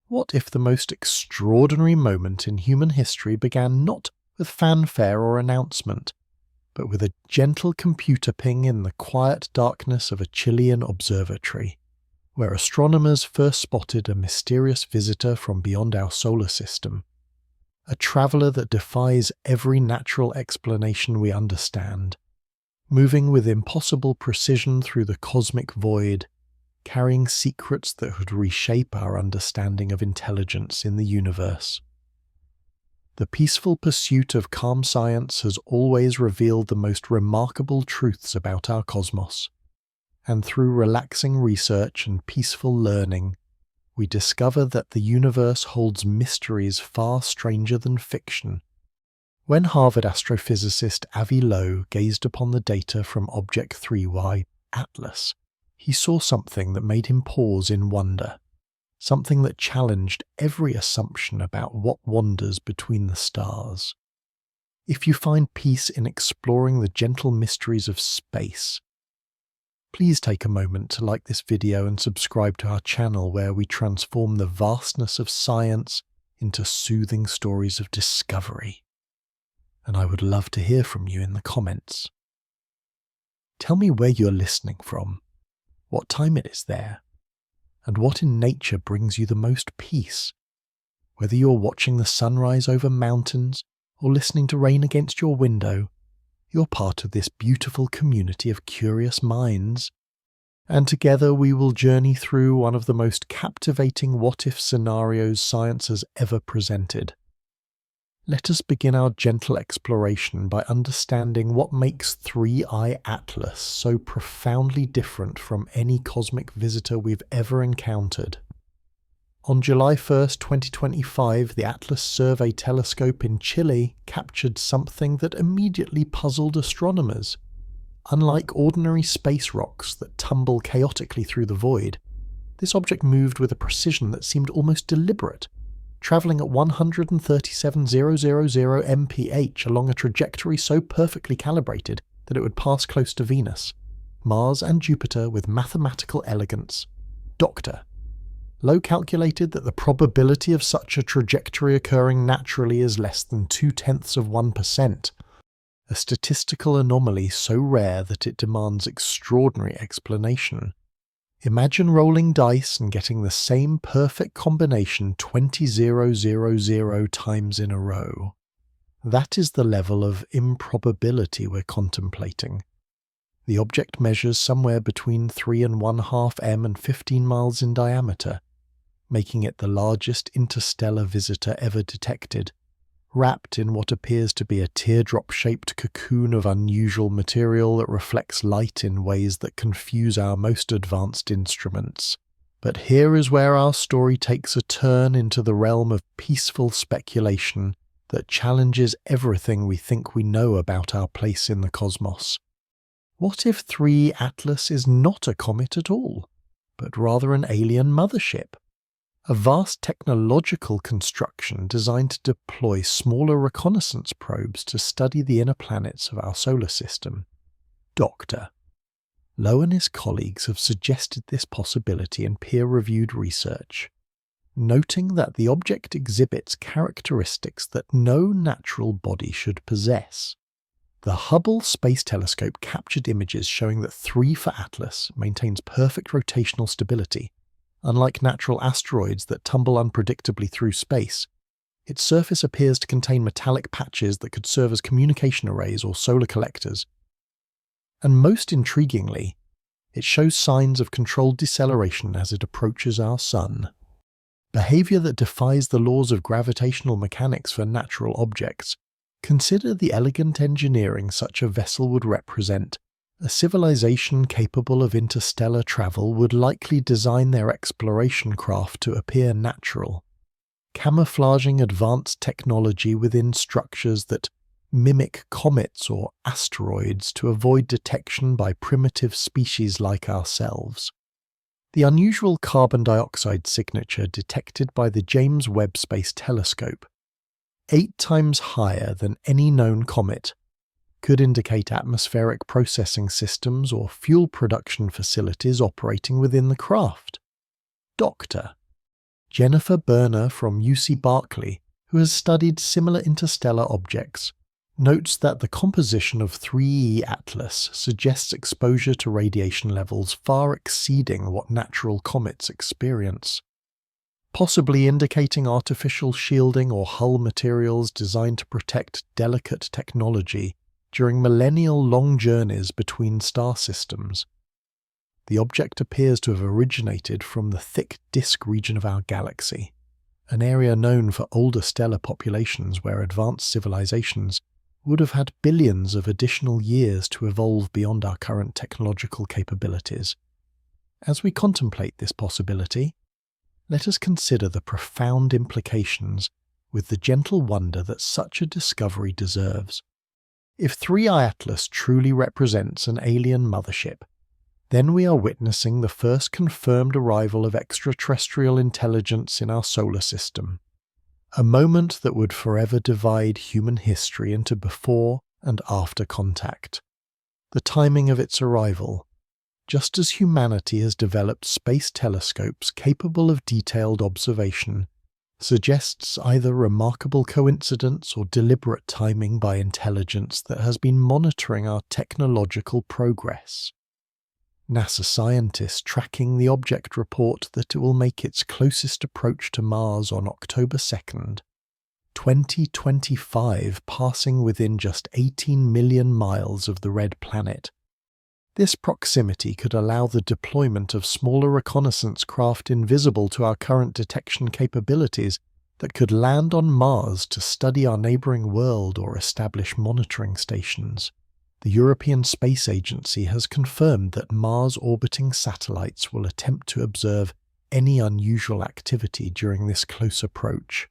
What if the most extraordinary moment in human history began not with fanfare or announcement, but with a gentle computer ping in the quiet darkness of a Chilean observatory, where astronomers first spotted a mysterious visitor from beyond our solar system, a traveller that defies every natural explanation we understand, moving with impossible precision through the cosmic void, carrying secrets that would reshape our understanding of intelligence in the universe. The peaceful pursuit of calm science has always revealed the most remarkable truths about our cosmos, and through relaxing research and peaceful learning, we discover that the universe holds mysteries far stranger than fiction. When Harvard astrophysicist Avi Loeb gazed upon the data from Object 3Y, Atlas, he saw something that made him pause in wonder, something that challenged every assumption about what wanders between the stars. If you find peace in exploring the gentle mysteries of space, please take a moment to like this video and subscribe to our channel where we transform the vastness of science into soothing stories of discovery. And I would love to hear from you in the comments. Tell me where you're listening from, what time it is there, and what in nature brings you the most peace. Whether you're watching the sunrise over mountains or listening to rain against your window, you're part of this beautiful community of curious minds, and together we will journey through one of the most captivating what-if scenarios science has ever presented. Let us begin our gentle exploration by understanding what makes 3I Atlas so profoundly different from any cosmic visitor we've ever encountered. On July 1st, 2025, the Atlas Survey Telescope in Chile captured something that immediately puzzled astronomers. Unlike ordinary space rocks that tumble chaotically through the void, this object moved with a precision that seemed almost deliberate, travelling at 137,000 mph along a trajectory so perfectly calibrated that it would pass close to Venus, Mars and Jupiter with mathematical elegance. Dr. Loeb calculated that the probability of such a trajectory occurring naturally is less than 0.2%, a statistical anomaly so rare that it demands extraordinary explanation. Imagine rolling dice and getting the same perfect combination 20,000 times in a row. That is the level of improbability we're contemplating. The object measures somewhere between 3.5 m and 15 miles in diameter, making it the largest interstellar visitor ever detected, wrapped in what appears to be a teardrop-shaped cocoon of unusual material that reflects light in ways that confuse our most advanced instruments. But here is where our story takes a turn into the realm of peaceful speculation that challenges everything we think we know about our place in the cosmos. What if 3 Atlas is not a comet at all, but rather an alien mothership? A vast technological construction designed to deploy smaller reconnaissance probes to study the inner planets of our solar system. Dr. Loeb and his colleagues have suggested this possibility in peer-reviewed research, noting that the object exhibits characteristics that no natural body should possess. The Hubble Space Telescope captured images showing that 3 for Atlas maintains perfect rotational stability. Unlike natural asteroids that tumble unpredictably through space, its surface appears to contain metallic patches that could serve as communication arrays or solar collectors. And most intriguingly, it shows signs of controlled deceleration as it approaches our Sun. Behavior that defies the laws of gravitational mechanics for natural objects. Consider the elegant engineering such a vessel would represent. A civilization capable of interstellar travel would likely design their exploration craft to appear natural, camouflaging advanced technology within structures that mimic comets or asteroids to avoid detection by primitive species like ourselves. The unusual carbon dioxide signature detected by the James Webb Space Telescope, 8 times higher than any known comet, could indicate atmospheric processing systems or fuel production facilities operating within the craft. Dr. Jennifer Berner from UC Berkeley, who has studied similar interstellar objects, notes that the composition of 3E Atlas suggests exposure to radiation levels far exceeding what natural comets experience, possibly indicating artificial shielding or hull materials designed to protect delicate technology during millennial-long journeys between star systems. The object appears to have originated from the thick disk region of our galaxy, an area known for older stellar populations where advanced civilizations would have had billions of additional years to evolve beyond our current technological capabilities. As we contemplate this possibility, let us consider the profound implications with the gentle wonder that such a discovery deserves. If 3I Atlas truly represents an alien mothership, then we are witnessing the first confirmed arrival of extraterrestrial intelligence in our solar system, a moment that would forever divide human history into before and after contact. The timing of its arrival, just as humanity has developed space telescopes capable of detailed observation, suggests either remarkable coincidence or deliberate timing by intelligence that has been monitoring our technological progress. NASA scientists tracking the object report that it will make its closest approach to Mars on October 2nd, 2025, passing within just 18 million miles of the red planet. This proximity could allow the deployment of smaller reconnaissance craft invisible to our current detection capabilities that could land on Mars to study our neighbouring world or establish monitoring stations. The European Space Agency has confirmed that Mars-orbiting satellites will attempt to observe any unusual activity during this close approach.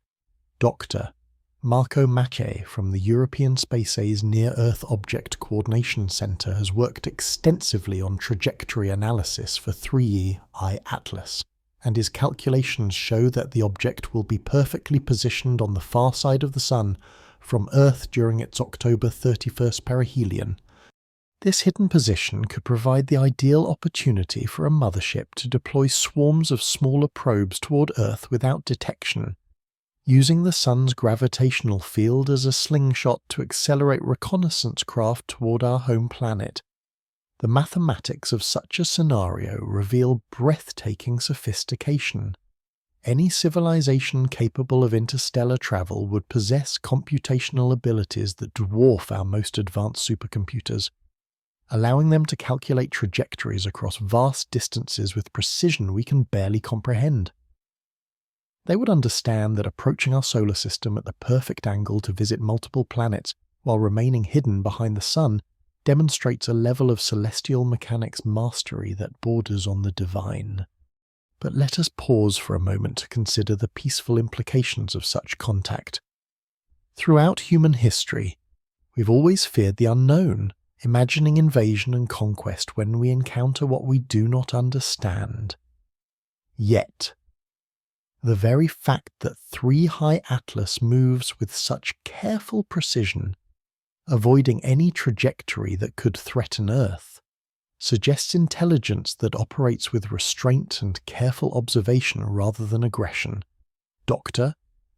Dr. Marco Maciej from the European Space's Near-Earth Object Coordination Centre has worked extensively on trajectory analysis for 3E Atlas, and his calculations show that the object will be perfectly positioned on the far side of the Sun from Earth during its October 31st perihelion. This hidden position could provide the ideal opportunity for a mothership to deploy swarms of smaller probes toward Earth without detection, using the Sun's gravitational field as a slingshot to accelerate reconnaissance craft toward our home planet. The mathematics of such a scenario reveal breathtaking sophistication. Any civilization capable of interstellar travel would possess computational abilities that dwarf our most advanced supercomputers, allowing them to calculate trajectories across vast distances with precision we can barely comprehend. They would understand that approaching our solar system at the perfect angle to visit multiple planets while remaining hidden behind the Sun demonstrates a level of celestial mechanics mastery that borders on the divine. But let us pause for a moment to consider the peaceful implications of such contact. Throughout human history, we've always feared the unknown, imagining invasion and conquest when we encounter what we do not understand. Yet, the very fact that 3I Atlas moves with such careful precision, avoiding any trajectory that could threaten Earth, suggests intelligence that operates with restraint and careful observation rather than aggression. Dr.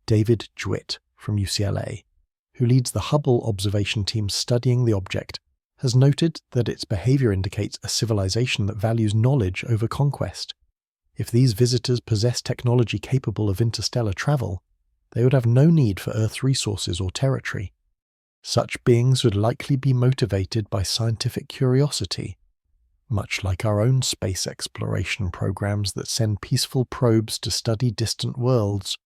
David Jwitt from UCLA, who leads the Hubble observation team studying the object, has noted that its behavior indicates a civilization that values knowledge over conquest. If these visitors possess technology capable of interstellar travel, they would have no need for Earth's resources or territory. Such beings would likely be motivated by scientific curiosity, much like our own space exploration programs that send peaceful probes to study distant worlds.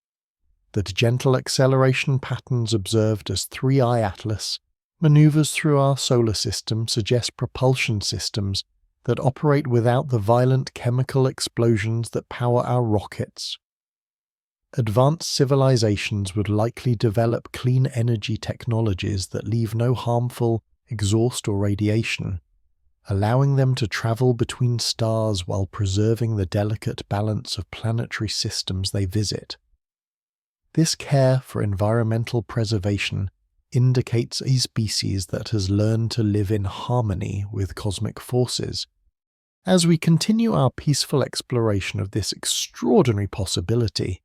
The gentle acceleration patterns observed as 3I Atlas maneuvers through our solar system suggest propulsion systems that operate without the violent chemical explosions that power our rockets. Advanced civilizations would likely develop clean energy technologies that leave no harmful exhaust or radiation, allowing them to travel between stars while preserving the delicate balance of planetary systems they visit. This care for environmental preservation indicates a species that has learned to live in harmony with cosmic forces. As we continue our peaceful exploration of this extraordinary possibility,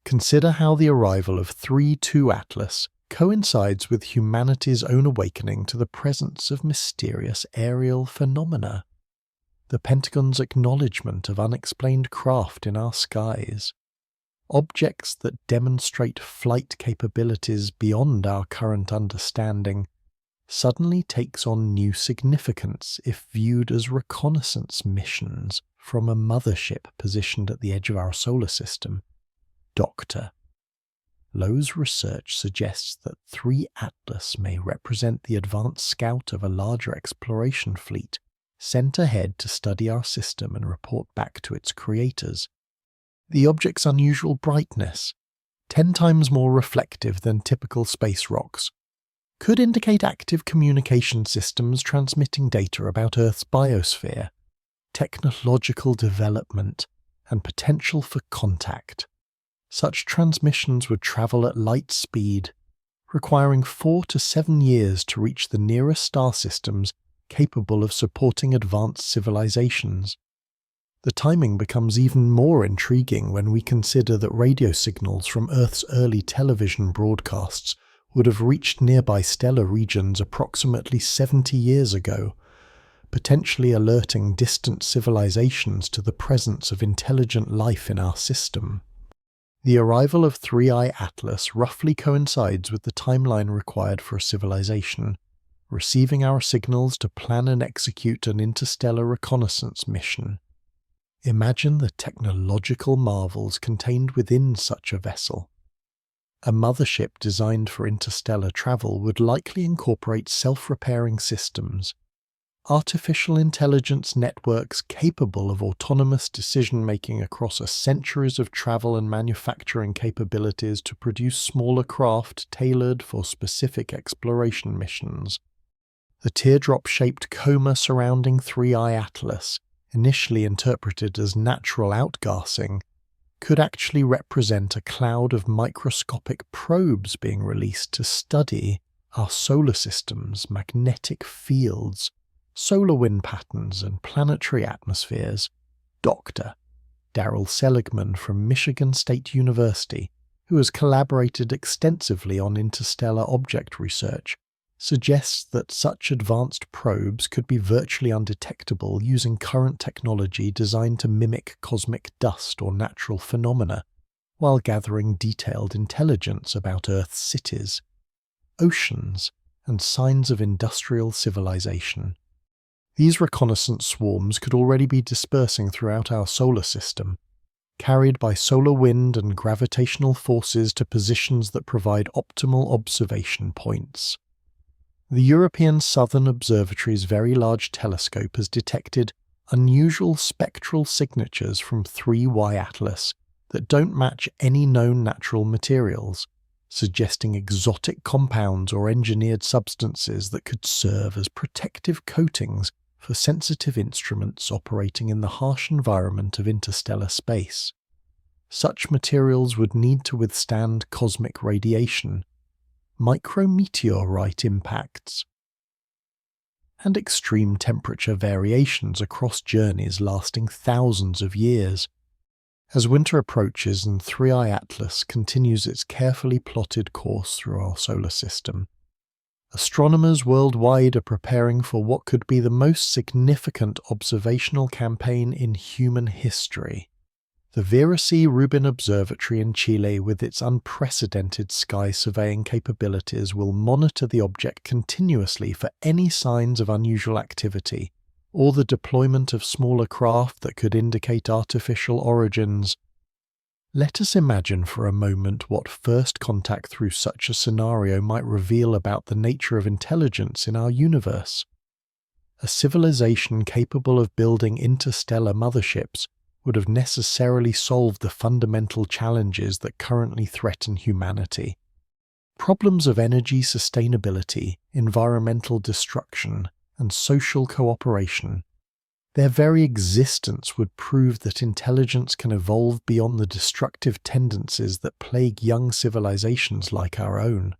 Consider how the arrival of 3-2 Atlas coincides with humanity's own awakening to the presence of mysterious aerial phenomena, the Pentagon's acknowledgement of unexplained craft in our skies, objects that demonstrate flight capabilities beyond our current understanding, suddenly takes on new significance if viewed as reconnaissance missions from a mothership positioned at the edge of our solar system. Doctor. Lowe's research suggests that 3 Atlas may represent the advanced scout of a larger exploration fleet sent ahead to study our system and report back to its creators. The object's unusual brightness, 10 times more reflective than typical space rocks, could indicate active communication systems transmitting data about Earth's biosphere, technological development, and potential for contact. Such transmissions would travel at light speed, requiring 4 to 7 years to reach the nearest star systems capable of supporting advanced civilizations. The timing becomes even more intriguing when we consider that radio signals from Earth's early television broadcasts would have reached nearby stellar regions approximately 70 years ago, potentially alerting distant civilizations to the presence of intelligent life in our system. The arrival of 3I Atlas roughly coincides with the timeline required for a civilization, receiving our signals to plan and execute an interstellar reconnaissance mission. Imagine the technological marvels contained within such a vessel. A mothership designed for interstellar travel would likely incorporate self-repairing systems, artificial intelligence networks capable of autonomous decision-making across centuries of travel and manufacturing capabilities to produce smaller craft tailored for specific exploration missions. The teardrop-shaped coma surrounding 3I Atlas, initially interpreted as natural outgassing, could actually represent a cloud of microscopic probes being released to study our solar system's magnetic fields, solar wind patterns, and planetary atmospheres. Dr. Darrell Seligman from Michigan State University, who has collaborated extensively on interstellar object research, suggests that such advanced probes could be virtually undetectable using current technology designed to mimic cosmic dust or natural phenomena, while gathering detailed intelligence about Earth's cities, oceans, and signs of industrial civilization. These reconnaissance swarms could already be dispersing throughout our solar system, carried by solar wind and gravitational forces to positions that provide optimal observation points. The European Southern Observatory's Very Large Telescope has detected unusual spectral signatures from 3Y Atlas that don't match any known natural materials, suggesting exotic compounds or engineered substances that could serve as protective coatings for sensitive instruments operating in the harsh environment of interstellar space. Such materials would need to withstand cosmic radiation, micrometeorite impacts, and extreme temperature variations across journeys lasting thousands of years. As winter approaches and 3I Atlas continues its carefully plotted course through our solar system, astronomers worldwide are preparing for what could be the most significant observational campaign in human history. The Vera C. Rubin Observatory in Chile, with its unprecedented sky surveying capabilities, will monitor the object continuously for any signs of unusual activity, or the deployment of smaller craft that could indicate artificial origins. Let us imagine for a moment what first contact through such a scenario might reveal about the nature of intelligence in our universe. A civilization capable of building interstellar motherships would have necessarily solved the fundamental challenges that currently threaten humanity. Problems of energy sustainability, environmental destruction, and social cooperation. Their very existence would prove that intelligence can evolve beyond the destructive tendencies that plague young civilizations like our own.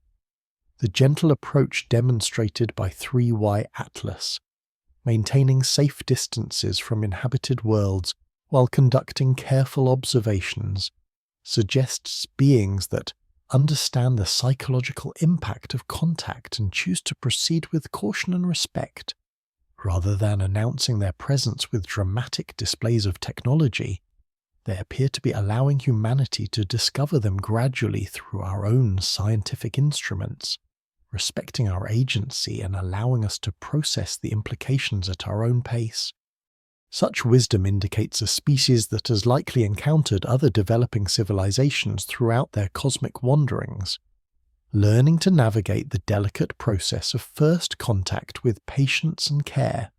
The gentle approach demonstrated by 3Y Atlas, maintaining safe distances from inhabited worlds while conducting careful observations, suggests beings that understand the psychological impact of contact and choose to proceed with caution and respect. Rather than announcing their presence with dramatic displays of technology, they appear to be allowing humanity to discover them gradually through our own scientific instruments, respecting our agency and allowing us to process the implications at our own pace. Such wisdom indicates a species that has likely encountered other developing civilizations throughout their cosmic wanderings, learning to navigate the delicate process of first contact with patience and care.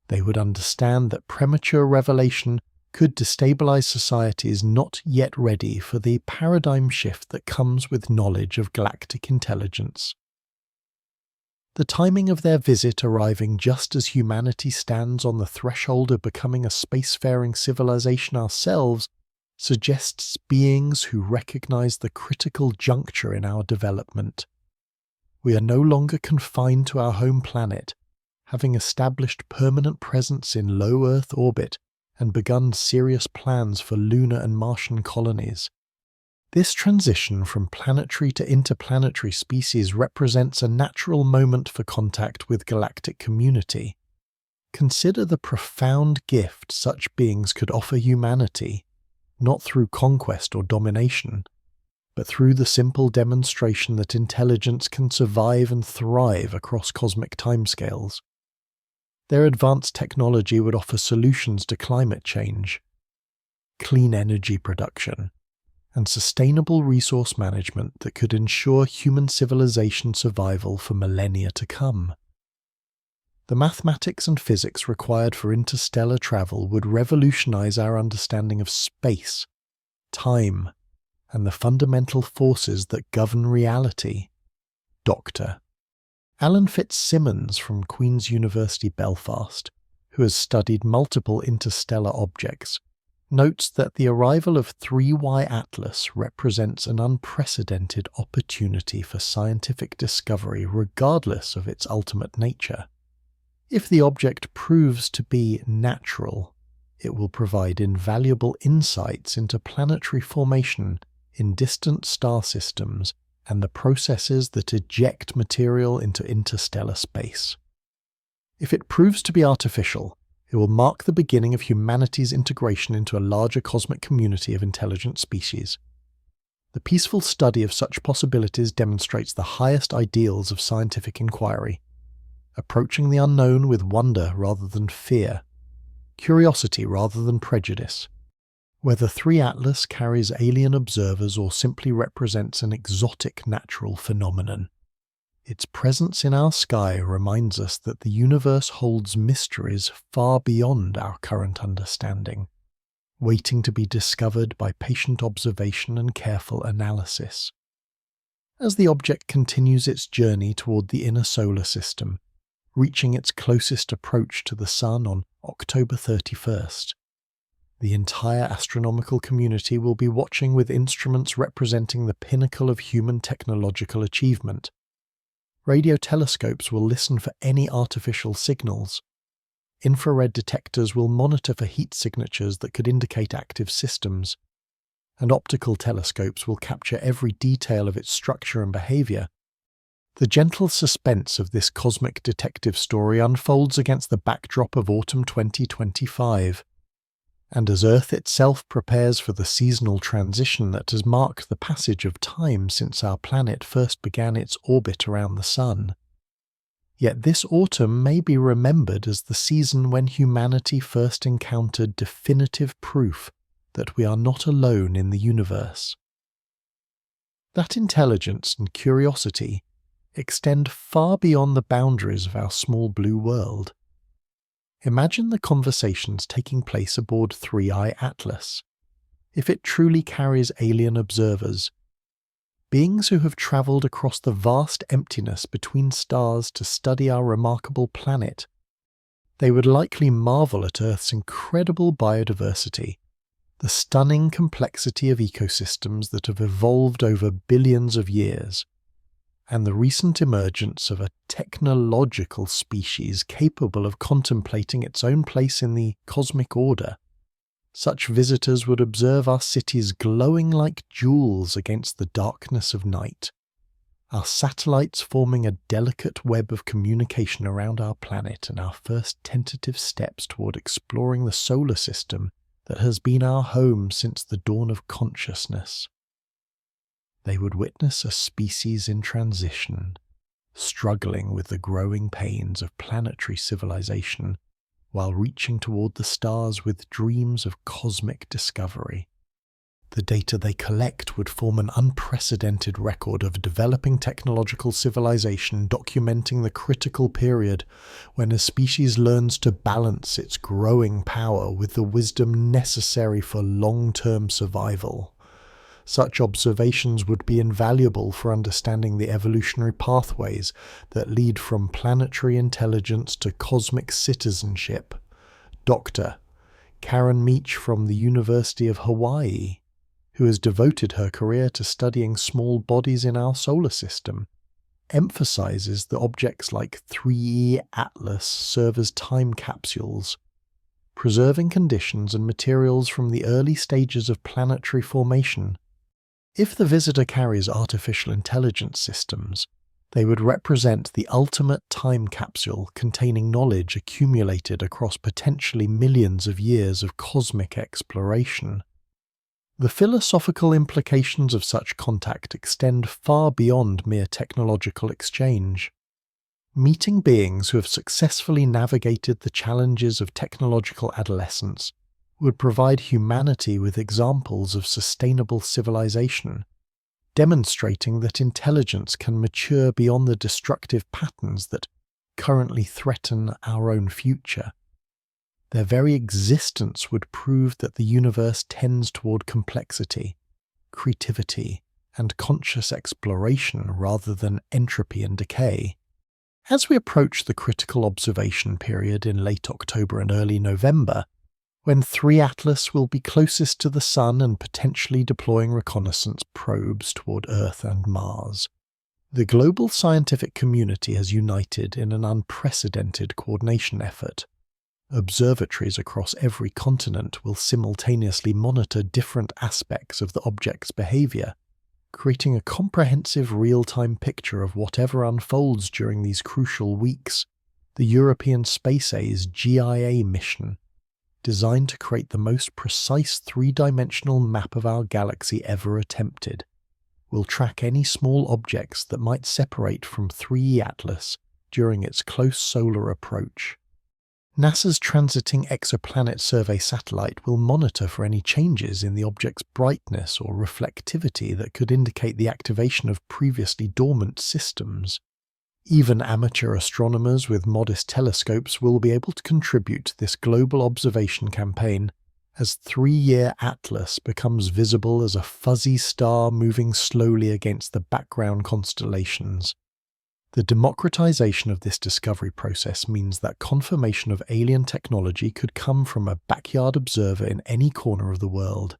They would understand that premature revelation could destabilize societies not yet ready for the paradigm shift that comes with knowledge of galactic intelligence. The timing of their visit arriving just as humanity stands on the threshold of becoming a spacefaring civilization ourselves suggests beings who recognize the critical juncture in our development. We are no longer confined to our home planet, having established permanent presence in low Earth orbit and begun serious plans for lunar and Martian colonies. This transition from planetary to interplanetary species represents a natural moment for contact with galactic community. Consider the profound gift such beings could offer humanity, not through conquest or domination, but through the simple demonstration that intelligence can survive and thrive across cosmic timescales. Their advanced technology would offer solutions to climate change, clean energy production, and sustainable resource management that could ensure human civilization survival for millennia to come. The mathematics and physics required for interstellar travel would revolutionize our understanding of space, time, and the fundamental forces that govern reality. Dr. Alan Fitzsimmons from Queen's University Belfast, who has studied multiple interstellar objects, notes that the arrival of 3Y Atlas represents an unprecedented opportunity for scientific discovery regardless of its ultimate nature. If the object proves to be natural, it will provide invaluable insights into planetary formation in distant star systems and the processes that eject material into interstellar space. If it proves to be artificial, it will mark the beginning of humanity's integration into a larger cosmic community of intelligent species. The peaceful study of such possibilities demonstrates the highest ideals of scientific inquiry, approaching the unknown with wonder rather than fear, curiosity rather than prejudice. Whether 3 Atlas carries alien observers or simply represents an exotic natural phenomenon, its presence in our sky reminds us that the universe holds mysteries far beyond our current understanding, waiting to be discovered by patient observation and careful analysis. As the object continues its journey toward the inner solar system, reaching its closest approach to the Sun on October 31st, the entire astronomical community will be watching with instruments representing the pinnacle of human technological achievement. Radio telescopes will listen for any artificial signals. Infrared detectors will monitor for heat signatures that could indicate active systems. And optical telescopes will capture every detail of its structure and behavior. The gentle suspense of this cosmic detective story unfolds against the backdrop of autumn 2025. And as Earth itself prepares for the seasonal transition that has marked the passage of time since our planet first began its orbit around the Sun. Yet this autumn may be remembered as the season when humanity first encountered definitive proof that we are not alone in the universe. That intelligence and curiosity extend far beyond the boundaries of our small blue world. Imagine the conversations taking place aboard 3I Atlas. If it truly carries alien observers, beings who have travelled across the vast emptiness between stars to study our remarkable planet, they would likely marvel at Earth's incredible biodiversity, the stunning complexity of ecosystems that have evolved over billions of years, and the recent emergence of a technological species capable of contemplating its own place in the cosmic order. Such visitors would observe our cities glowing like jewels against the darkness of night, our satellites forming a delicate web of communication around our planet, and our first tentative steps toward exploring the solar system that has been our home since the dawn of consciousness. They would witness a species in transition, struggling with the growing pains of planetary civilization, while reaching toward the stars with dreams of cosmic discovery. The data they collect would form an unprecedented record of developing technological civilization, documenting the critical period when a species learns to balance its growing power with the wisdom necessary for long-term survival. Such observations would be invaluable for understanding the evolutionary pathways that lead from planetary intelligence to cosmic citizenship. Dr. Karen Meach from the University of Hawaii, who has devoted her career to studying small bodies in our solar system, emphasizes that objects like 3E Atlas serve as time capsules, preserving conditions and materials from the early stages of planetary formation. If the visitor carries artificial intelligence systems, they would represent the ultimate time capsule containing knowledge accumulated across potentially millions of years of cosmic exploration. The philosophical implications of such contact extend far beyond mere technological exchange. Meeting beings who have successfully navigated the challenges of technological adolescence would provide humanity with examples of sustainable civilization, demonstrating that intelligence can mature beyond the destructive patterns that currently threaten our own future. Their very existence would prove that the universe tends toward complexity, creativity, and conscious exploration rather than entropy and decay. As we approach the critical observation period in late October and early November, when 3 Atlas will be closest to the Sun and potentially deploying reconnaissance probes toward Earth and Mars, the global scientific community has united in an unprecedented coordination effort. Observatories across every continent will simultaneously monitor different aspects of the object's behavior, creating a comprehensive real-time picture of whatever unfolds during these crucial weeks. The European Space A's GIA mission, designed to create the most precise three-dimensional map of our galaxy ever attempted, will track any small objects that might separate from 3E Atlas during its close solar approach. NASA's Transiting Exoplanet Survey satellite will monitor for any changes in the object's brightness or reflectivity that could indicate the activation of previously dormant systems. Even amateur astronomers with modest telescopes will be able to contribute to this global observation campaign as 3-year Atlas becomes visible as a fuzzy star moving slowly against the background constellations. The democratization of this discovery process means that confirmation of alien technology could come from a backyard observer in any corner of the world,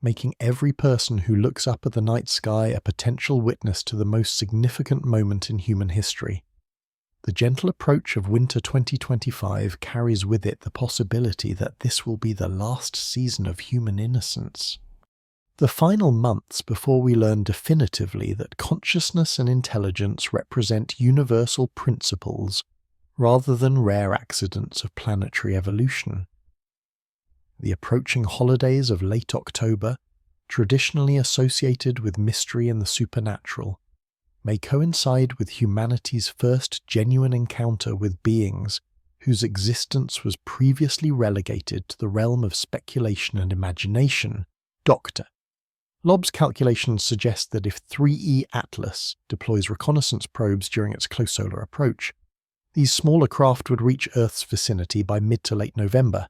making every person who looks up at the night sky a potential witness to the most significant moment in human history. The gentle approach of winter 2025 carries with it the possibility that this will be the last season of human innocence. The final months before we learn definitively that consciousness and intelligence represent universal principles rather than rare accidents of planetary evolution. The approaching holidays of late October, traditionally associated with mystery and the supernatural, may coincide with humanity's first genuine encounter with beings whose existence was previously relegated to the realm of speculation and imagination. Dr. Lobb's calculations suggest that if 3E Atlas deploys reconnaissance probes during its close solar approach, these smaller craft would reach Earth's vicinity by mid to late November,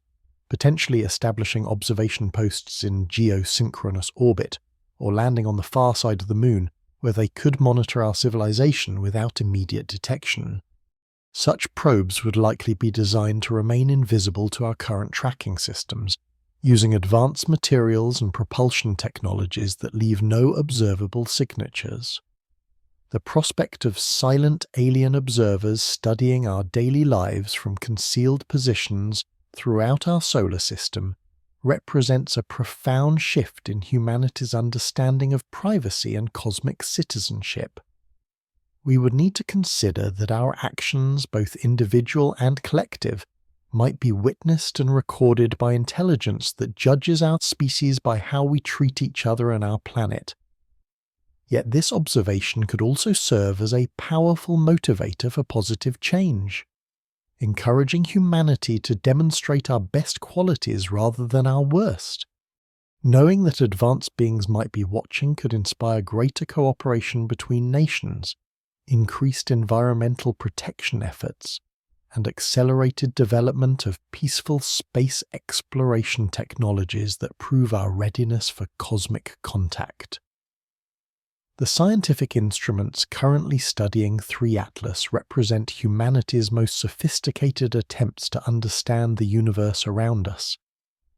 potentially establishing observation posts in geosynchronous orbit, or landing on the far side of the Moon, where they could monitor our civilization without immediate detection. Such probes would likely be designed to remain invisible to our current tracking systems, using advanced materials and propulsion technologies that leave no observable signatures. The prospect of silent alien observers studying our daily lives from concealed positions throughout our solar system represents a profound shift in humanity's understanding of privacy and cosmic citizenship. We would need to consider that our actions, both individual and collective, might be witnessed and recorded by intelligence that judges our species by how we treat each other and our planet. Yet this observation could also serve as a powerful motivator for positive change, encouraging humanity to demonstrate our best qualities rather than our worst. Knowing that advanced beings might be watching could inspire greater cooperation between nations, increased environmental protection efforts, and accelerated development of peaceful space exploration technologies that prove our readiness for cosmic contact. The scientific instruments currently studying 3 Atlas represent humanity's most sophisticated attempts to understand the universe around us,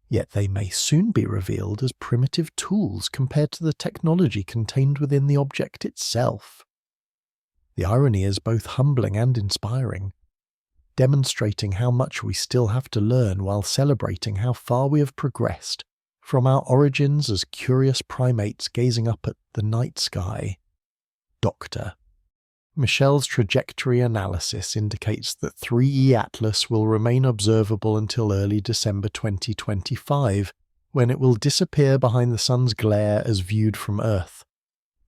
yet they may soon be revealed as primitive tools compared to the technology contained within the object itself. The irony is both humbling and inspiring, demonstrating how much we still have to learn while celebrating how far we have progressed from our origins as curious primates gazing up at the night sky. Dr. Michel's trajectory analysis indicates that 3E Atlas will remain observable until early December 2025, when it will disappear behind the sun's glare as viewed from Earth.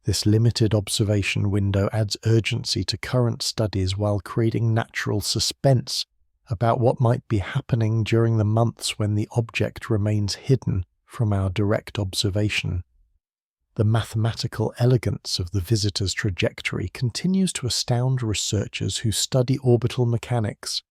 This limited observation window adds urgency to current studies while creating natural suspense about what might be happening during the months when the object remains hidden from our direct observation. The mathematical elegance of the visitor's trajectory continues to astound researchers who study orbital mechanics.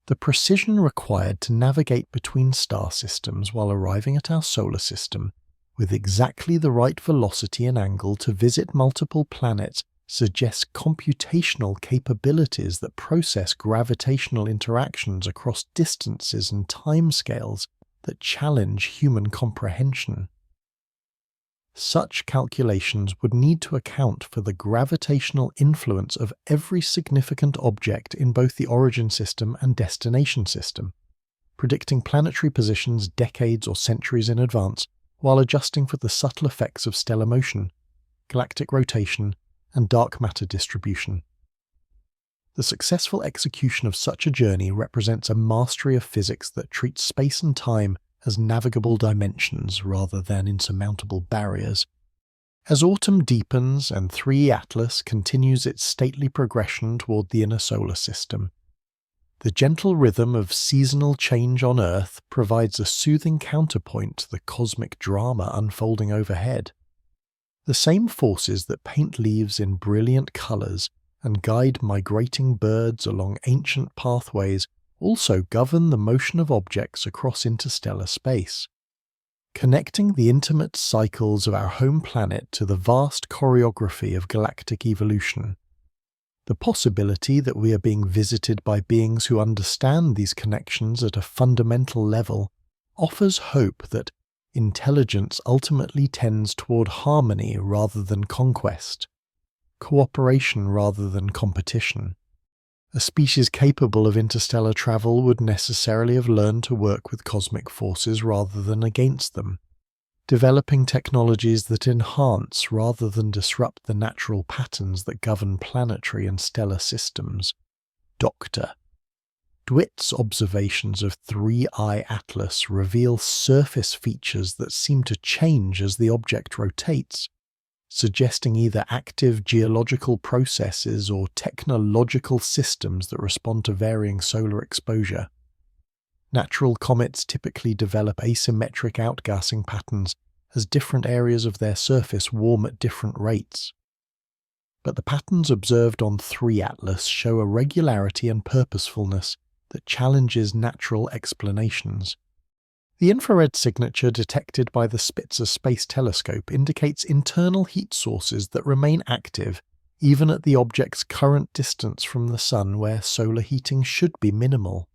The precision required to navigate between star systems while arriving at our solar system with exactly the right velocity and angle to visit multiple planets suggests computational capabilities that process gravitational interactions across distances and timescales that challenge human comprehension. Such calculations would need to account for the gravitational influence of every significant object in both the origin system and destination system, predicting planetary positions decades or centuries in advance, while adjusting for the subtle effects of stellar motion, galactic rotation, and dark matter distribution. The successful execution of such a journey represents a mastery of physics that treats space and time as navigable dimensions rather than insurmountable barriers. As autumn deepens and 3 Atlas continues its stately progression toward the inner solar system, the gentle rhythm of seasonal change on Earth provides a soothing counterpoint to the cosmic drama unfolding overhead. The same forces that paint leaves in brilliant colors and guide migrating birds along ancient pathways also govern the motion of objects across interstellar space, connecting the intimate cycles of our home planet to the vast choreography of galactic evolution. The possibility that we are being visited by beings who understand these connections at a fundamental level offers hope that intelligence ultimately tends toward harmony rather than conquest, cooperation rather than competition. A species capable of interstellar travel would necessarily have learned to work with cosmic forces rather than against them, developing technologies that enhance rather than disrupt the natural patterns that govern planetary and stellar systems. Dr. DeWitt's observations of 3I Atlas reveal surface features that seem to change as the object rotates, suggesting either active geological processes or technological systems that respond to varying solar exposure. Natural comets typically develop asymmetric outgassing patterns as different areas of their surface warm at different rates. But the patterns observed on 3 Atlas show a regularity and purposefulness that challenges natural explanations. The infrared signature detected by the Spitzer Space Telescope indicates internal heat sources that remain active even at the object's current distance from the Sun, where solar heating should be minimal.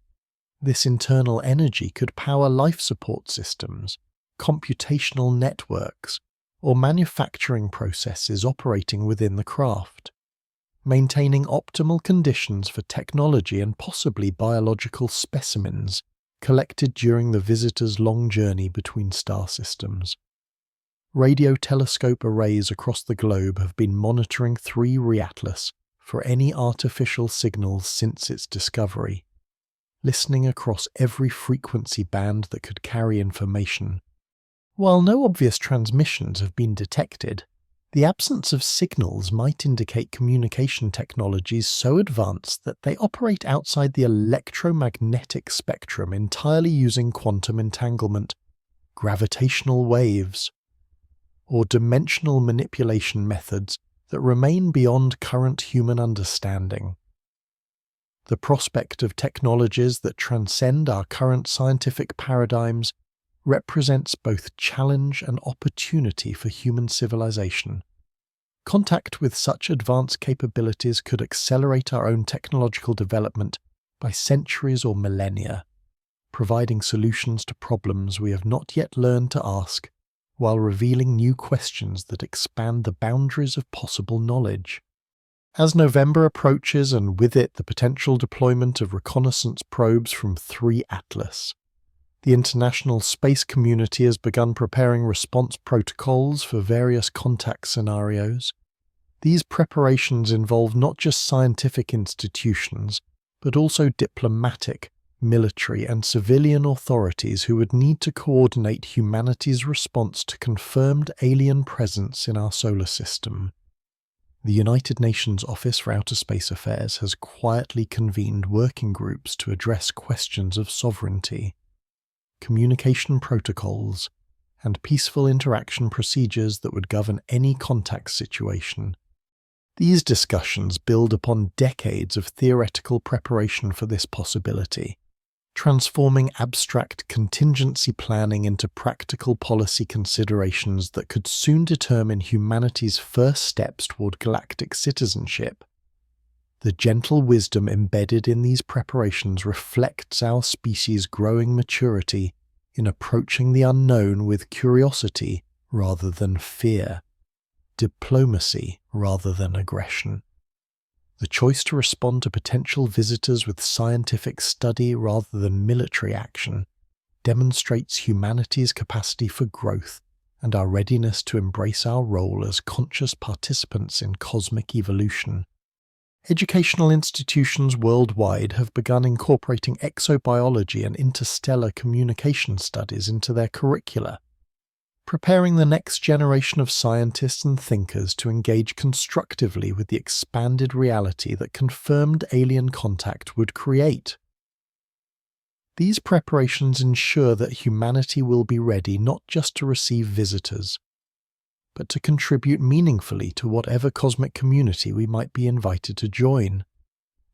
This internal energy could power life support systems, computational networks, or manufacturing processes operating within the craft, maintaining optimal conditions for technology and possibly biological specimens collected during the visitor's long journey between star systems. Radio telescope arrays across the globe have been monitoring 3 Atlas for any artificial signals since its discovery, listening across every frequency band that could carry information. While no obvious transmissions have been detected, the absence of signals might indicate communication technologies so advanced that they operate outside the electromagnetic spectrum entirely using quantum entanglement, gravitational waves, or dimensional manipulation methods that remain beyond current human understanding. The prospect of technologies that transcend our current scientific paradigms represents both challenge and opportunity for human civilization. Contact with such advanced capabilities could accelerate our own technological development by centuries or millennia, providing solutions to problems we have not yet learned to ask, while revealing new questions that expand the boundaries of possible knowledge. As November approaches, and with it the potential deployment of reconnaissance probes from 3 Atlas, the international space community has begun preparing response protocols for various contact scenarios. These preparations involve not just scientific institutions, but also diplomatic, military, and civilian authorities who would need to coordinate humanity's response to confirmed alien presence in our solar system. The United Nations Office for Outer Space Affairs has quietly convened working groups to address questions of sovereignty, communication protocols, and peaceful interaction procedures that would govern any contact situation. These discussions build upon decades of theoretical preparation for this possibility, transforming abstract contingency planning into practical policy considerations that could soon determine humanity's first steps toward galactic citizenship. The gentle wisdom embedded in these preparations reflects our species' growing maturity in approaching the unknown with curiosity rather than fear, diplomacy rather than aggression. The choice to respond to potential visitors with scientific study rather than military action demonstrates humanity's capacity for growth and our readiness to embrace our role as conscious participants in cosmic evolution. Educational institutions worldwide have begun incorporating exobiology and interstellar communication studies into their curricula, preparing the next generation of scientists and thinkers to engage constructively with the expanded reality that confirmed alien contact would create. These preparations ensure that humanity will be ready not just to receive visitors, but to contribute meaningfully to whatever cosmic community we might be invited to join.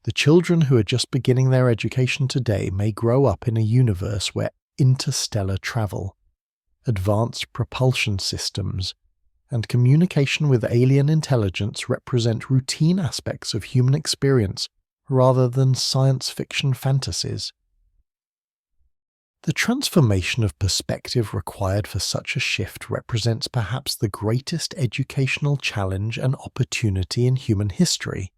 The children who are just beginning their education today may grow up in a universe where interstellar travel, advanced propulsion systems, and communication with alien intelligence represent routine aspects of human experience rather than science fiction fantasies. The transformation of perspective required for such a shift represents perhaps the greatest educational challenge and opportunity in human history.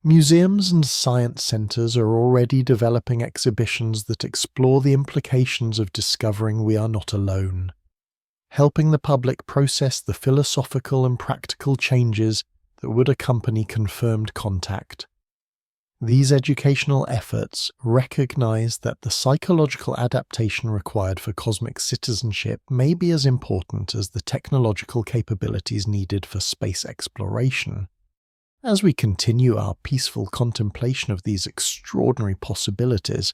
Museums and science centers are already developing exhibitions that explore the implications of discovering we are not alone, helping the public process the philosophical and practical changes that would accompany confirmed contact. These educational efforts recognize that the psychological adaptation required for cosmic citizenship may be as important as the technological capabilities needed for space exploration. As we continue our peaceful contemplation of these extraordinary possibilities,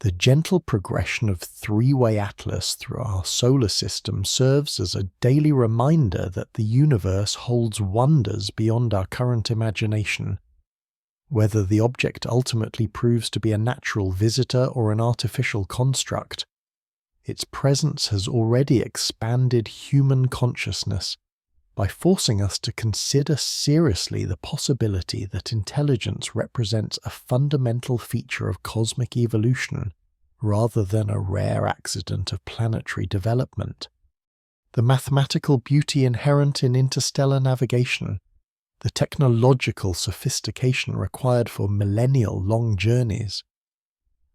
the gentle progression of 3 Atlas through our solar system serves as a daily reminder that the universe holds wonders beyond our current imagination. Whether the object ultimately proves to be a natural visitor or an artificial construct, its presence has already expanded human consciousness by forcing us to consider seriously the possibility that intelligence represents a fundamental feature of cosmic evolution rather than a rare accident of planetary development. The mathematical beauty inherent in interstellar navigation, the technological sophistication required for millennial-long journeys,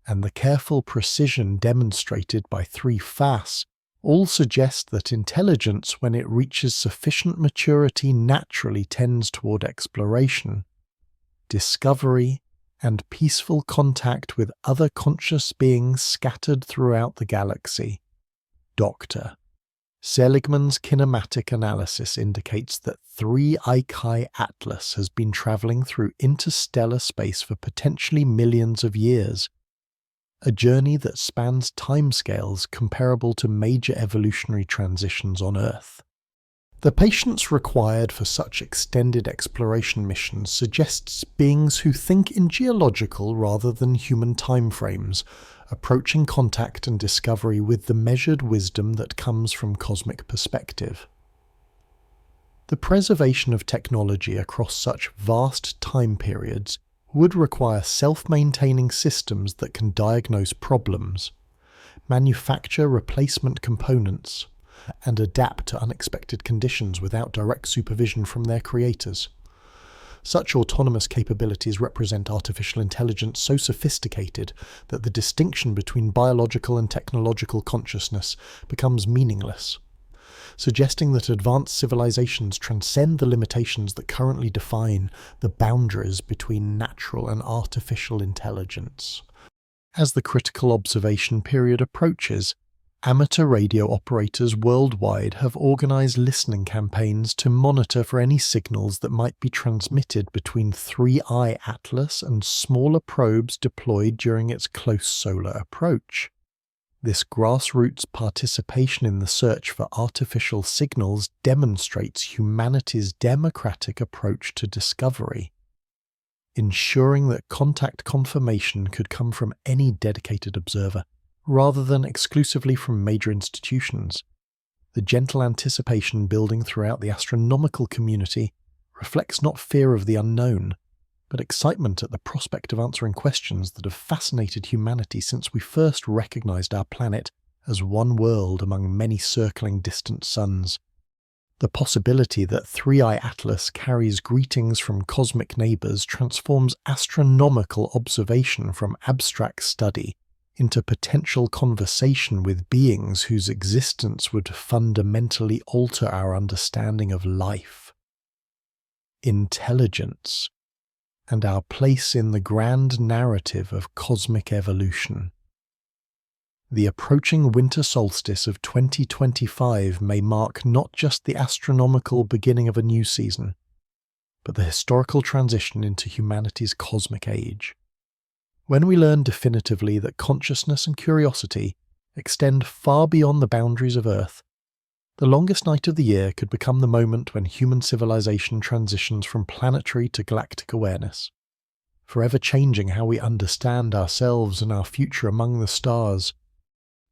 and the careful precision demonstrated by 3FAS all suggest that intelligence, when it reaches sufficient maturity, naturally tends toward exploration, discovery, and peaceful contact with other conscious beings scattered throughout the galaxy. Dr. Seligman's kinematic analysis indicates that 3Ikai Atlas has been traveling through interstellar space for potentially millions of years, a journey that spans timescales comparable to major evolutionary transitions on Earth. The patience required for such extended exploration missions suggests beings who think in geological rather than human timeframes, approaching contact and discovery with the measured wisdom that comes from cosmic perspective. The preservation of technology across such vast time periods would require self-maintaining systems that can diagnose problems, manufacture replacement components, and adapt to unexpected conditions without direct supervision from their creators. Such autonomous capabilities represent artificial intelligence so sophisticated that the distinction between biological and technological consciousness becomes meaningless, suggesting that advanced civilizations transcend the limitations that currently define the boundaries between natural and artificial intelligence. As the critical observation period approaches, amateur radio operators worldwide have organized listening campaigns to monitor for any signals that might be transmitted between 3I Atlas and smaller probes deployed during its close solar approach. This grassroots participation in the search for artificial signals demonstrates humanity's democratic approach to discovery, ensuring that contact confirmation could come from any dedicated observer, rather than exclusively from major institutions. The gentle anticipation building throughout the astronomical community reflects not fear of the unknown, but excitement at the prospect of answering questions that have fascinated humanity since we first recognized our planet as one world among many circling distant suns. The possibility that 3I Atlas carries greetings from cosmic neighbors transforms astronomical observation from abstract study into potential conversation with beings whose existence would fundamentally alter our understanding of life, intelligence, and our place in the grand narrative of cosmic evolution. The approaching winter solstice of 2025 may mark not just the astronomical beginning of a new season, but the historical transition into humanity's cosmic age. When we learn definitively that consciousness and curiosity extend far beyond the boundaries of Earth, the longest night of the year could become the moment when human civilization transitions from planetary to galactic awareness, forever changing how we understand ourselves and our future among the stars.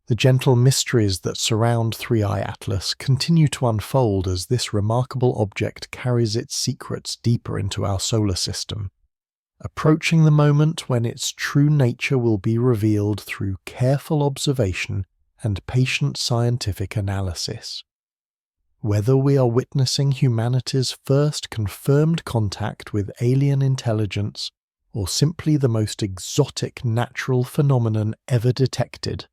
The gentle mysteries that surround 3I Atlas continue to unfold as this remarkable object carries its secrets deeper into our solar system, approaching the moment when its true nature will be revealed through careful observation and patient scientific analysis. Whether we are witnessing humanity's first confirmed contact with alien intelligence, or simply the most exotic natural phenomenon ever detected,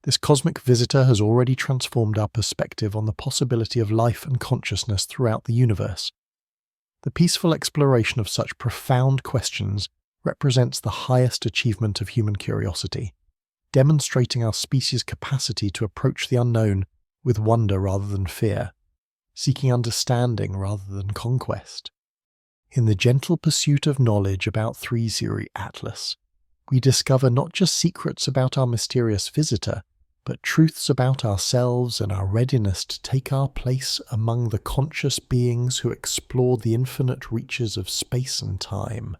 this cosmic visitor has already transformed our perspective on the possibility of life and consciousness throughout the universe. The peaceful exploration of such profound questions represents the highest achievement of human curiosity, demonstrating our species' capacity to approach the unknown with wonder rather than fear, seeking understanding rather than conquest. In the gentle pursuit of knowledge about 3I Atlas, we discover not just secrets about our mysterious visitor, but truths about ourselves and our readiness to take our place among the conscious beings who explore the infinite reaches of space and time.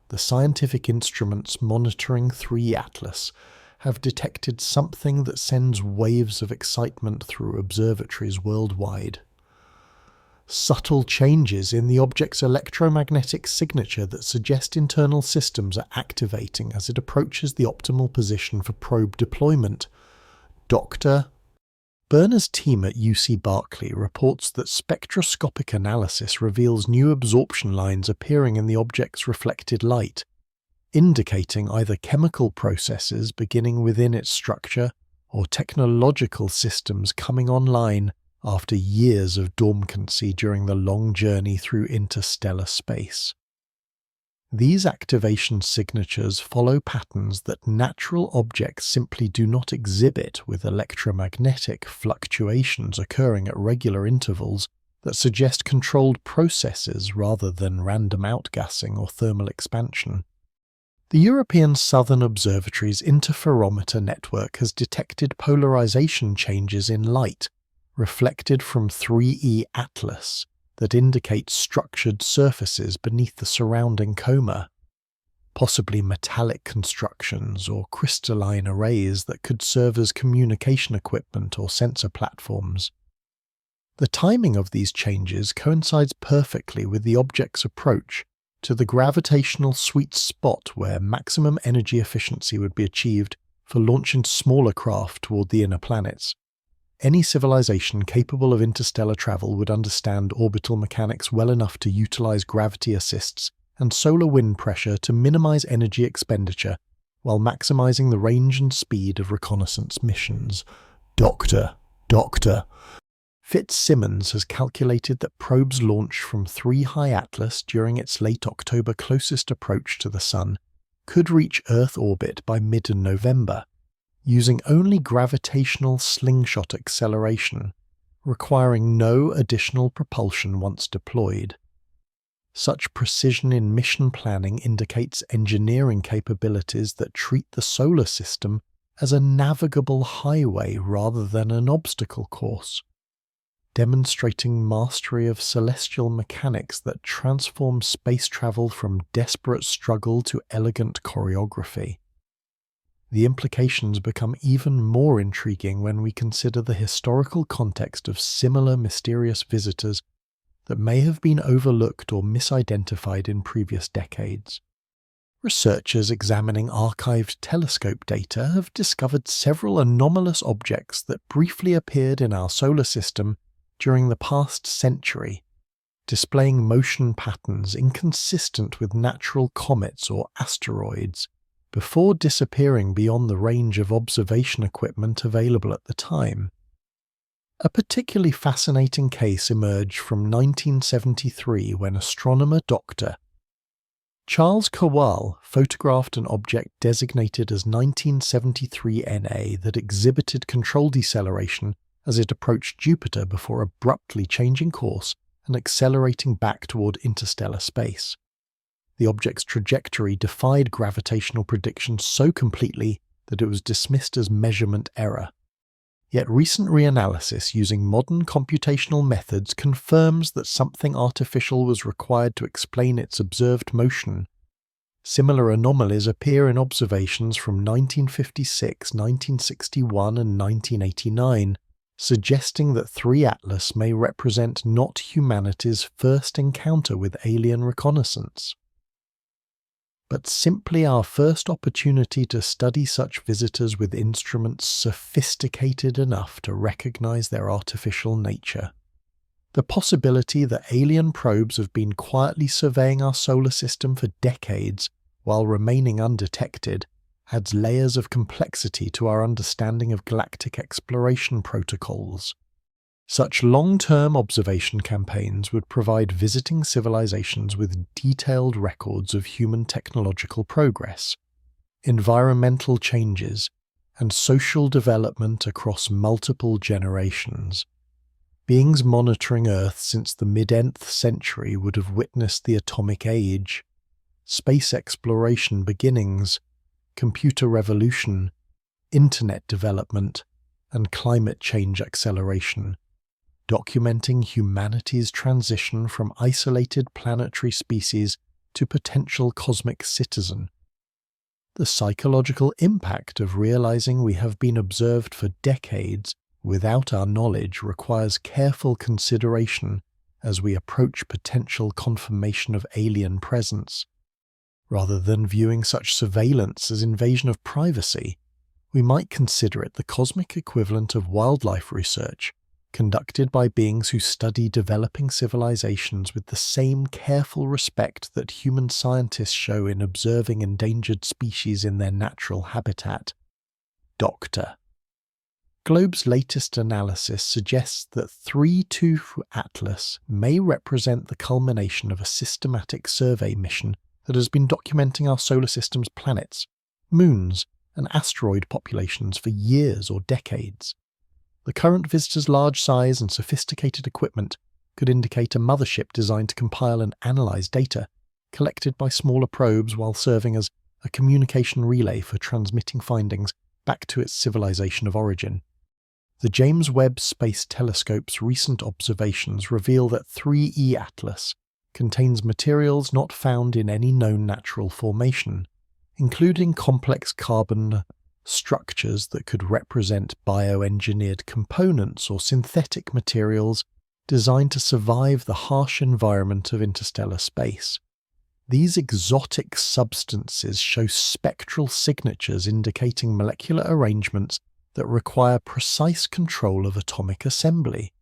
The scientific instruments monitoring 3I Atlas have detected something that sends waves of excitement through observatories worldwide. Subtle changes in the object's electromagnetic signature that suggest internal systems are activating as it approaches the optimal position for probe deployment. Dr. Berner's team at UC Berkeley reports that spectroscopic analysis reveals new absorption lines appearing in the object's reflected light, indicating either chemical processes beginning within its structure or technological systems coming online after years of dormancy during the long journey through interstellar space. These activation signatures follow patterns that natural objects simply do not exhibit, with electromagnetic fluctuations occurring at regular intervals that suggest controlled processes rather than random outgassing or thermal expansion. The European Southern Observatory's interferometer network has detected polarization changes in light reflected from 3E Atlas that indicate structured surfaces beneath the surrounding coma, possibly metallic constructions or crystalline arrays that could serve as communication equipment or sensor platforms. The timing of these changes coincides perfectly with the object's approach to the gravitational sweet spot where maximum energy efficiency would be achieved for launching smaller craft toward the inner planets. Any civilization capable of interstellar travel would understand orbital mechanics well enough to utilize gravity assists and solar wind pressure to minimize energy expenditure while maximizing the range and speed of reconnaissance missions. Doctor. Fitzsimmons has calculated that probes launched from 3 High Atlas during its late October closest approach to the Sun could reach Earth orbit by mid-November, using only gravitational slingshot acceleration, requiring no additional propulsion once deployed. Such precision in mission planning indicates engineering capabilities that treat the solar system as a navigable highway rather than an obstacle course, demonstrating mastery of celestial mechanics that transform space travel from desperate struggle to elegant choreography. The implications become even more intriguing when we consider the historical context of similar mysterious visitors that may have been overlooked or misidentified in previous decades. Researchers examining archived telescope data have discovered several anomalous objects that briefly appeared in our solar system during the past century, displaying motion patterns inconsistent with natural comets or asteroids, before disappearing beyond the range of observation equipment available at the time. A particularly fascinating case emerged from 1973 when astronomer Dr. Charles Kowal photographed an object designated as 1973 NA that exhibited control deceleration as it approached Jupiter before abruptly changing course and accelerating back toward interstellar space. The object's trajectory defied gravitational prediction so completely that it was dismissed as measurement error. Yet recent reanalysis using modern computational methods confirms that something artificial was required to explain its observed motion. Similar anomalies appear in observations from 1956, 1961, and 1989, suggesting that 3 Atlas may represent not humanity's first encounter with alien reconnaissance, but simply our first opportunity to study such visitors with instruments sophisticated enough to recognize their artificial nature. The possibility that alien probes have been quietly surveying our solar system for decades while remaining undetected adds layers of complexity to our understanding of galactic exploration protocols. Such long-term observation campaigns would provide visiting civilizations with detailed records of human technological progress, environmental changes, and social development across multiple generations. Beings monitoring Earth since the mid-nth century would have witnessed the atomic age, space exploration beginnings, computer revolution, internet development, and climate change acceleration, documenting humanity's transition from isolated planetary species to potential cosmic citizen. The psychological impact of realizing we have been observed for decades without our knowledge requires careful consideration as we approach potential confirmation of alien presence. Rather than viewing such surveillance as invasion of privacy, we might consider it the cosmic equivalent of wildlife research, conducted by beings who study developing civilizations with the same careful respect that human scientists show in observing endangered species in their natural habitat. Dr. Globe's latest analysis suggests that 3-2 Atlas may represent the culmination of a systematic survey mission that has been documenting our solar system's planets, moons, and asteroid populations for years or decades. The current visitor's large size and sophisticated equipment could indicate a mothership designed to compile and analyze data collected by smaller probes while serving as a communication relay for transmitting findings back to its civilization of origin. The James Webb Space Telescope's recent observations reveal that 3E Atlas contains materials not found in any known natural formation, including complex carbon structures that could represent bioengineered components or synthetic materials designed to survive the harsh environment of interstellar space. These exotic substances show spectral signatures indicating molecular arrangements that require precise control of atomic assembly,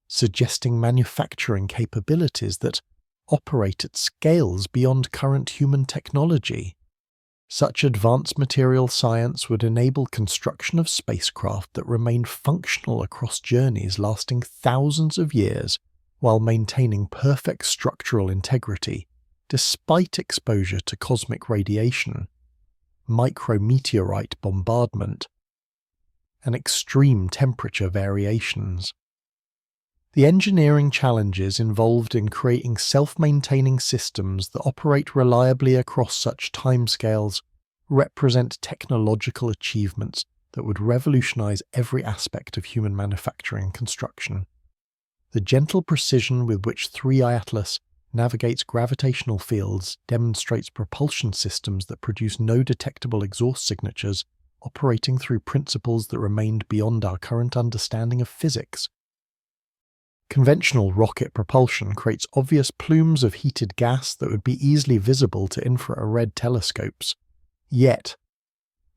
suggesting manufacturing capabilities that operate at scales beyond current human technology. Such advanced material science would enable construction of spacecraft that remain functional across journeys lasting thousands of years while maintaining perfect structural integrity, despite exposure to cosmic radiation, micrometeorite bombardment, and extreme temperature variations. The engineering challenges involved in creating self-maintaining systems that operate reliably across such timescales represent technological achievements that would revolutionize every aspect of human manufacturing and construction. The gentle precision with which 3I Atlas navigates gravitational fields demonstrates propulsion systems that produce no detectable exhaust signatures, operating through principles that remained beyond our current understanding of physics. Conventional rocket propulsion creates obvious plumes of heated gas that would be easily visible to infrared telescopes. Yet,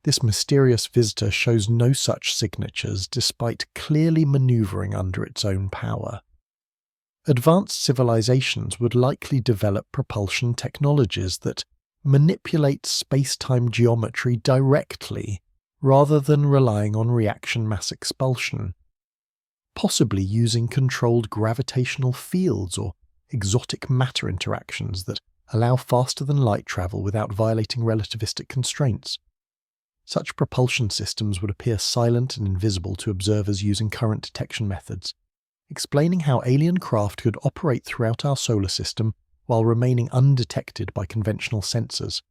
this mysterious visitor shows no such signatures despite clearly maneuvering under its own power. Advanced civilizations would likely develop propulsion technologies that manipulate space-time geometry directly rather than relying on reaction mass expulsion, possibly using controlled gravitational fields or exotic matter interactions that allow faster-than-light travel without violating relativistic constraints. Such propulsion systems would appear silent and invisible to observers using current detection methods, explaining how alien craft could operate throughout our solar system while remaining undetected by conventional sensors.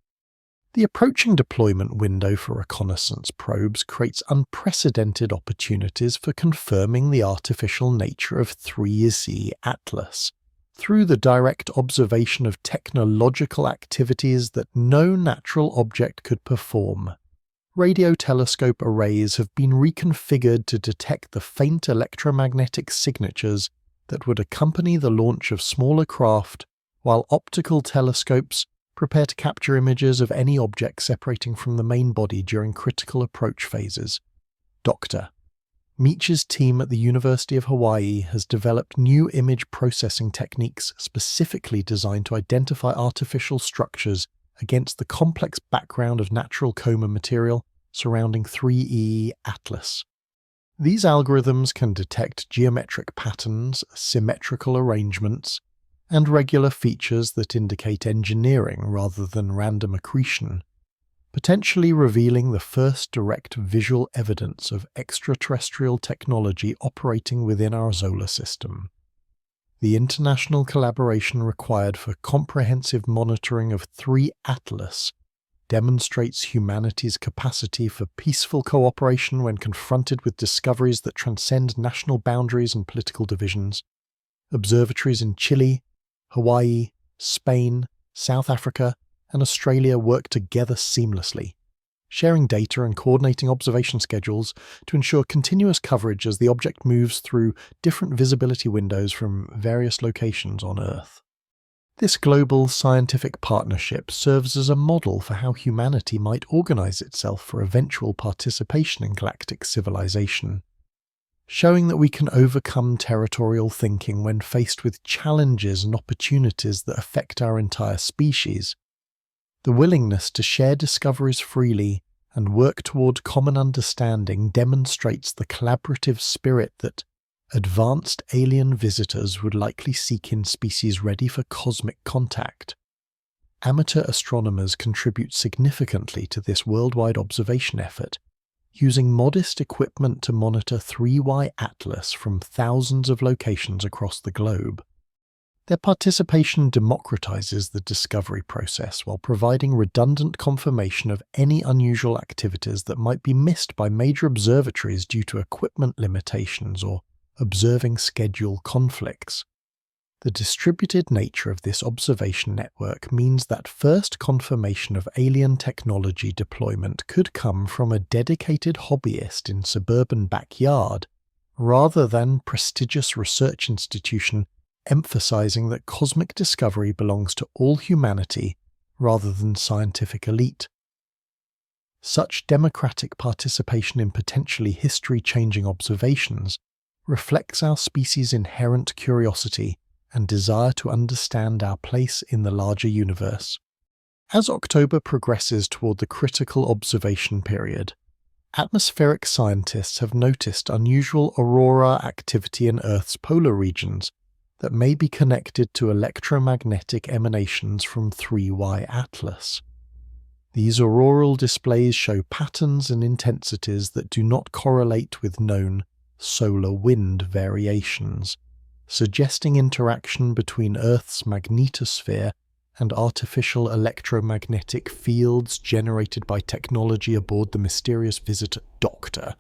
The approaching deployment window for reconnaissance probes creates unprecedented opportunities for confirming the artificial nature of 3Z Atlas through the direct observation of technological activities that no natural object could perform. Radio telescope arrays have been reconfigured to detect the faint electromagnetic signatures that would accompany the launch of smaller craft, while optical telescopes prepare to capture images of any object separating from the main body during critical approach phases. Dr. Meach's team at the University of Hawaii has developed new image processing techniques specifically designed to identify artificial structures against the complex background of natural coma material surrounding 3E Atlas. These algorithms can detect geometric patterns, symmetrical arrangements, and regular features that indicate engineering rather than random accretion, potentially revealing the first direct visual evidence of extraterrestrial technology operating within our solar system. The international collaboration required for comprehensive monitoring of 3 Atlas demonstrates humanity's capacity for peaceful cooperation when confronted with discoveries that transcend national boundaries and political divisions. Observatories in Chile, Hawaii, Spain, South Africa, and Australia work together seamlessly, sharing data and coordinating observation schedules to ensure continuous coverage as the object moves through different visibility windows from various locations on Earth. This global scientific partnership serves as a model for how humanity might organize itself for eventual participation in galactic civilization. showing that we can overcome territorial thinking when faced with challenges and opportunities that affect our entire species. The willingness to share discoveries freely and work toward common understanding demonstrates the collaborative spirit that advanced alien visitors would likely seek in species ready for cosmic contact. Amateur astronomers contribute significantly to this worldwide observation effort, using modest equipment to monitor 3Y Atlas from thousands of locations across the globe. Their participation democratizes the discovery process while providing redundant confirmation of any unusual activities that might be missed by major observatories due to equipment limitations or observing schedule conflicts. The distributed nature of this observation network means that first confirmation of alien technology deployment could come from a dedicated hobbyist in suburban backyard, rather than prestigious research institution emphasizing that cosmic discovery belongs to all humanity rather than scientific elite. Such democratic participation in potentially history-changing observations reflects our species' inherent curiosity and desire to understand our place in the larger universe. As October progresses toward the critical observation period, atmospheric scientists have noticed unusual aurora activity in Earth's polar regions that may be connected to electromagnetic emanations from 3Y Atlas. These auroral displays show patterns and intensities that do not correlate with known solar wind variations, suggesting interaction between Earth's magnetosphere and artificial electromagnetic fields generated by technology aboard the mysterious visitor Doctor.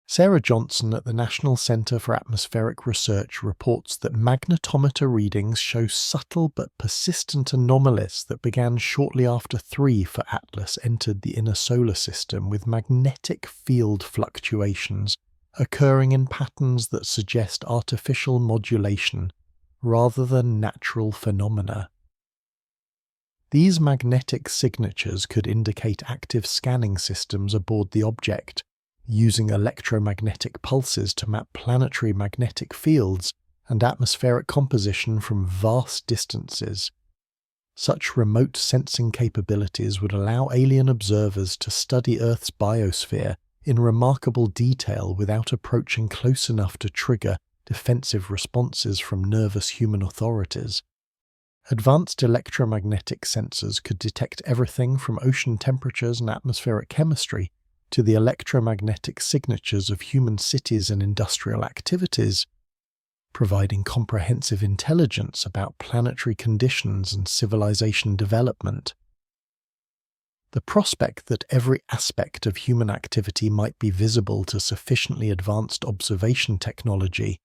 Sarah Johnson at the National Center for Atmospheric Research reports that magnetometer readings show subtle but persistent anomalies that began shortly after 3 for Atlas entered the inner solar system, with magnetic field fluctuations occurring in patterns that suggest artificial modulation rather than natural phenomena. These magnetic signatures could indicate active scanning systems aboard the object, using electromagnetic pulses to map planetary magnetic fields and atmospheric composition from vast distances. Such remote sensing capabilities would allow alien observers to study Earth's biosphere in remarkable detail without approaching close enough to trigger defensive responses from nervous human authorities. Advanced electromagnetic sensors could detect everything from ocean temperatures and atmospheric chemistry to the electromagnetic signatures of human cities and industrial activities, providing comprehensive intelligence about planetary conditions and civilization development. The prospect that every aspect of human activity might be visible to sufficiently advanced observation technology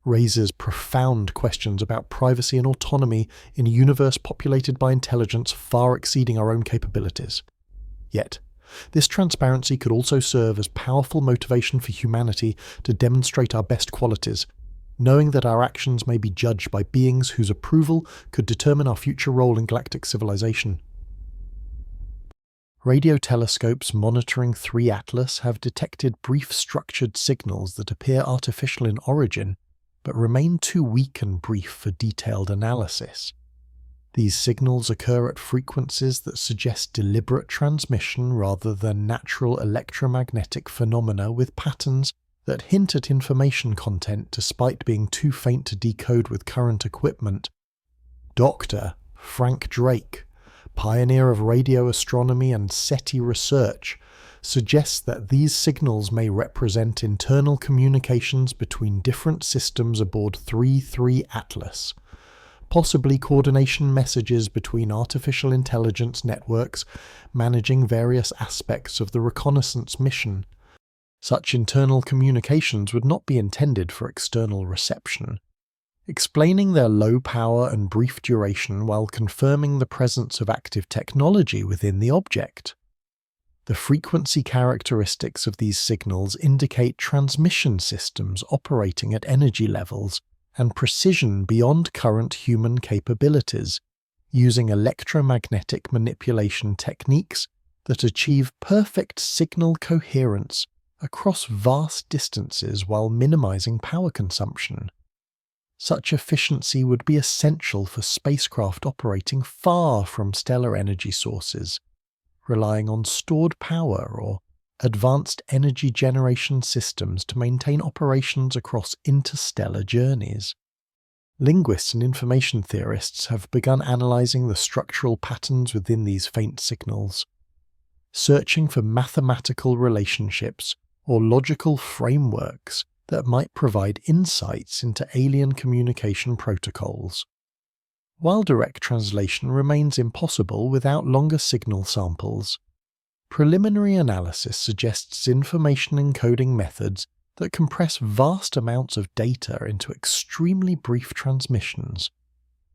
raises profound questions about privacy and autonomy in a universe populated by intelligence far exceeding our own capabilities. Yet, this transparency could also serve as powerful motivation for humanity to demonstrate our best qualities, knowing that our actions may be judged by beings whose approval could determine our future role in galactic civilization. Radio telescopes monitoring 3 Atlas have detected brief structured signals that appear artificial in origin, but remain too weak and brief for detailed analysis. These signals occur at frequencies that suggest deliberate transmission rather than natural electromagnetic phenomena, with patterns that hint at information content despite being too faint to decode with current equipment. Dr. Frank Drake, pioneer of radio astronomy and SETI research, suggests that these signals may represent internal communications between different systems aboard 3 Atlas, possibly coordination messages between artificial intelligence networks managing various aspects of the reconnaissance mission. Such internal communications would not be intended for external reception, explaining their low power and brief duration while confirming the presence of active technology within the object. The frequency characteristics of these signals indicate transmission systems operating at energy levels and precision beyond current human capabilities, using electromagnetic manipulation techniques that achieve perfect signal coherence across vast distances while minimizing power consumption. Such efficiency would be essential for spacecraft operating far from stellar energy sources, relying on stored power or advanced energy generation systems to maintain operations across interstellar journeys. Linguists and information theorists have begun analyzing the structural patterns within these faint signals, searching for mathematical relationships or logical frameworks that might provide insights into alien communication protocols. While direct translation remains impossible without longer signal samples, preliminary analysis suggests information encoding methods that compress vast amounts of data into extremely brief transmissions.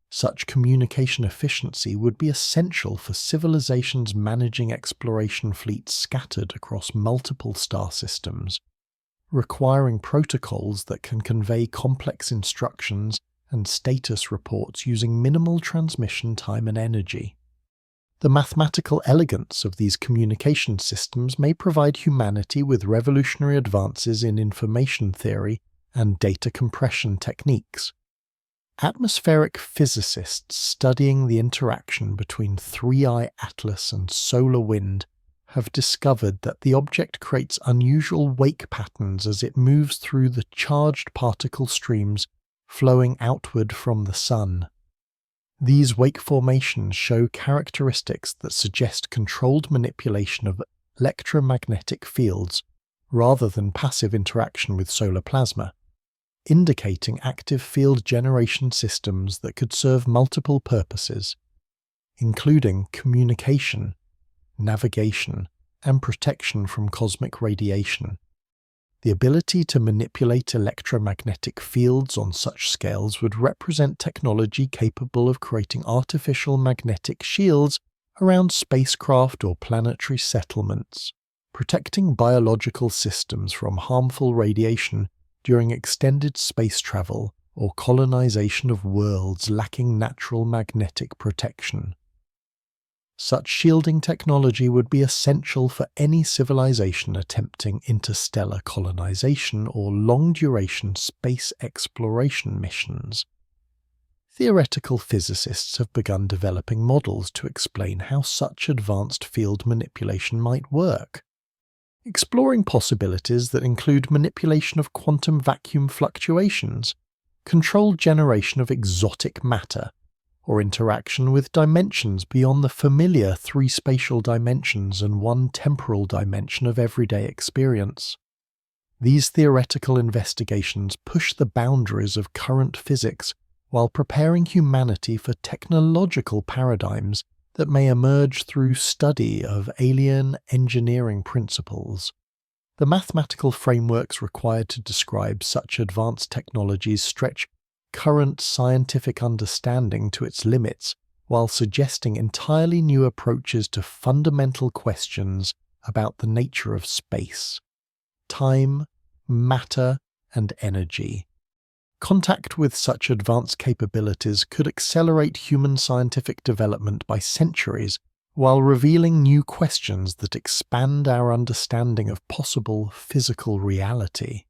Such communication efficiency would be essential for civilizations managing exploration fleets scattered across multiple star systems, requiring protocols that can convey complex instructions and status reports using minimal transmission time and energy. The mathematical elegance of these communication systems may provide humanity with revolutionary advances in information theory and data compression techniques. Atmospheric physicists studying the interaction between 3I Atlas and solar wind have discovered that the object creates unusual wake patterns as it moves through the charged particle streams flowing outward from the Sun. These wake formations show characteristics that suggest controlled manipulation of electromagnetic fields rather than passive interaction with solar plasma, indicating active field generation systems that could serve multiple purposes, including communication, navigation, and protection from cosmic radiation. The ability to manipulate electromagnetic fields on such scales would represent technology capable of creating artificial magnetic shields around spacecraft or planetary settlements, protecting biological systems from harmful radiation during extended space travel or colonization of worlds lacking natural magnetic protection. Such shielding technology would be essential for any civilization attempting interstellar colonization or long-duration space exploration missions. Theoretical physicists have begun developing models to explain how such advanced field manipulation might work, exploring possibilities that include manipulation of quantum vacuum fluctuations, controlled generation of exotic matter, or interaction with dimensions beyond the familiar 3 spatial dimensions and 1 temporal dimension of everyday experience. These theoretical investigations push the boundaries of current physics while preparing humanity for technological paradigms that may emerge through study of alien engineering principles. The mathematical frameworks required to describe such advanced technologies stretch current scientific understanding to its limits, while suggesting entirely new approaches to fundamental questions about the nature of space, time, matter, and energy. Contact with such advanced capabilities could accelerate human scientific development by centuries, while revealing new questions that expand our understanding of possible physical reality.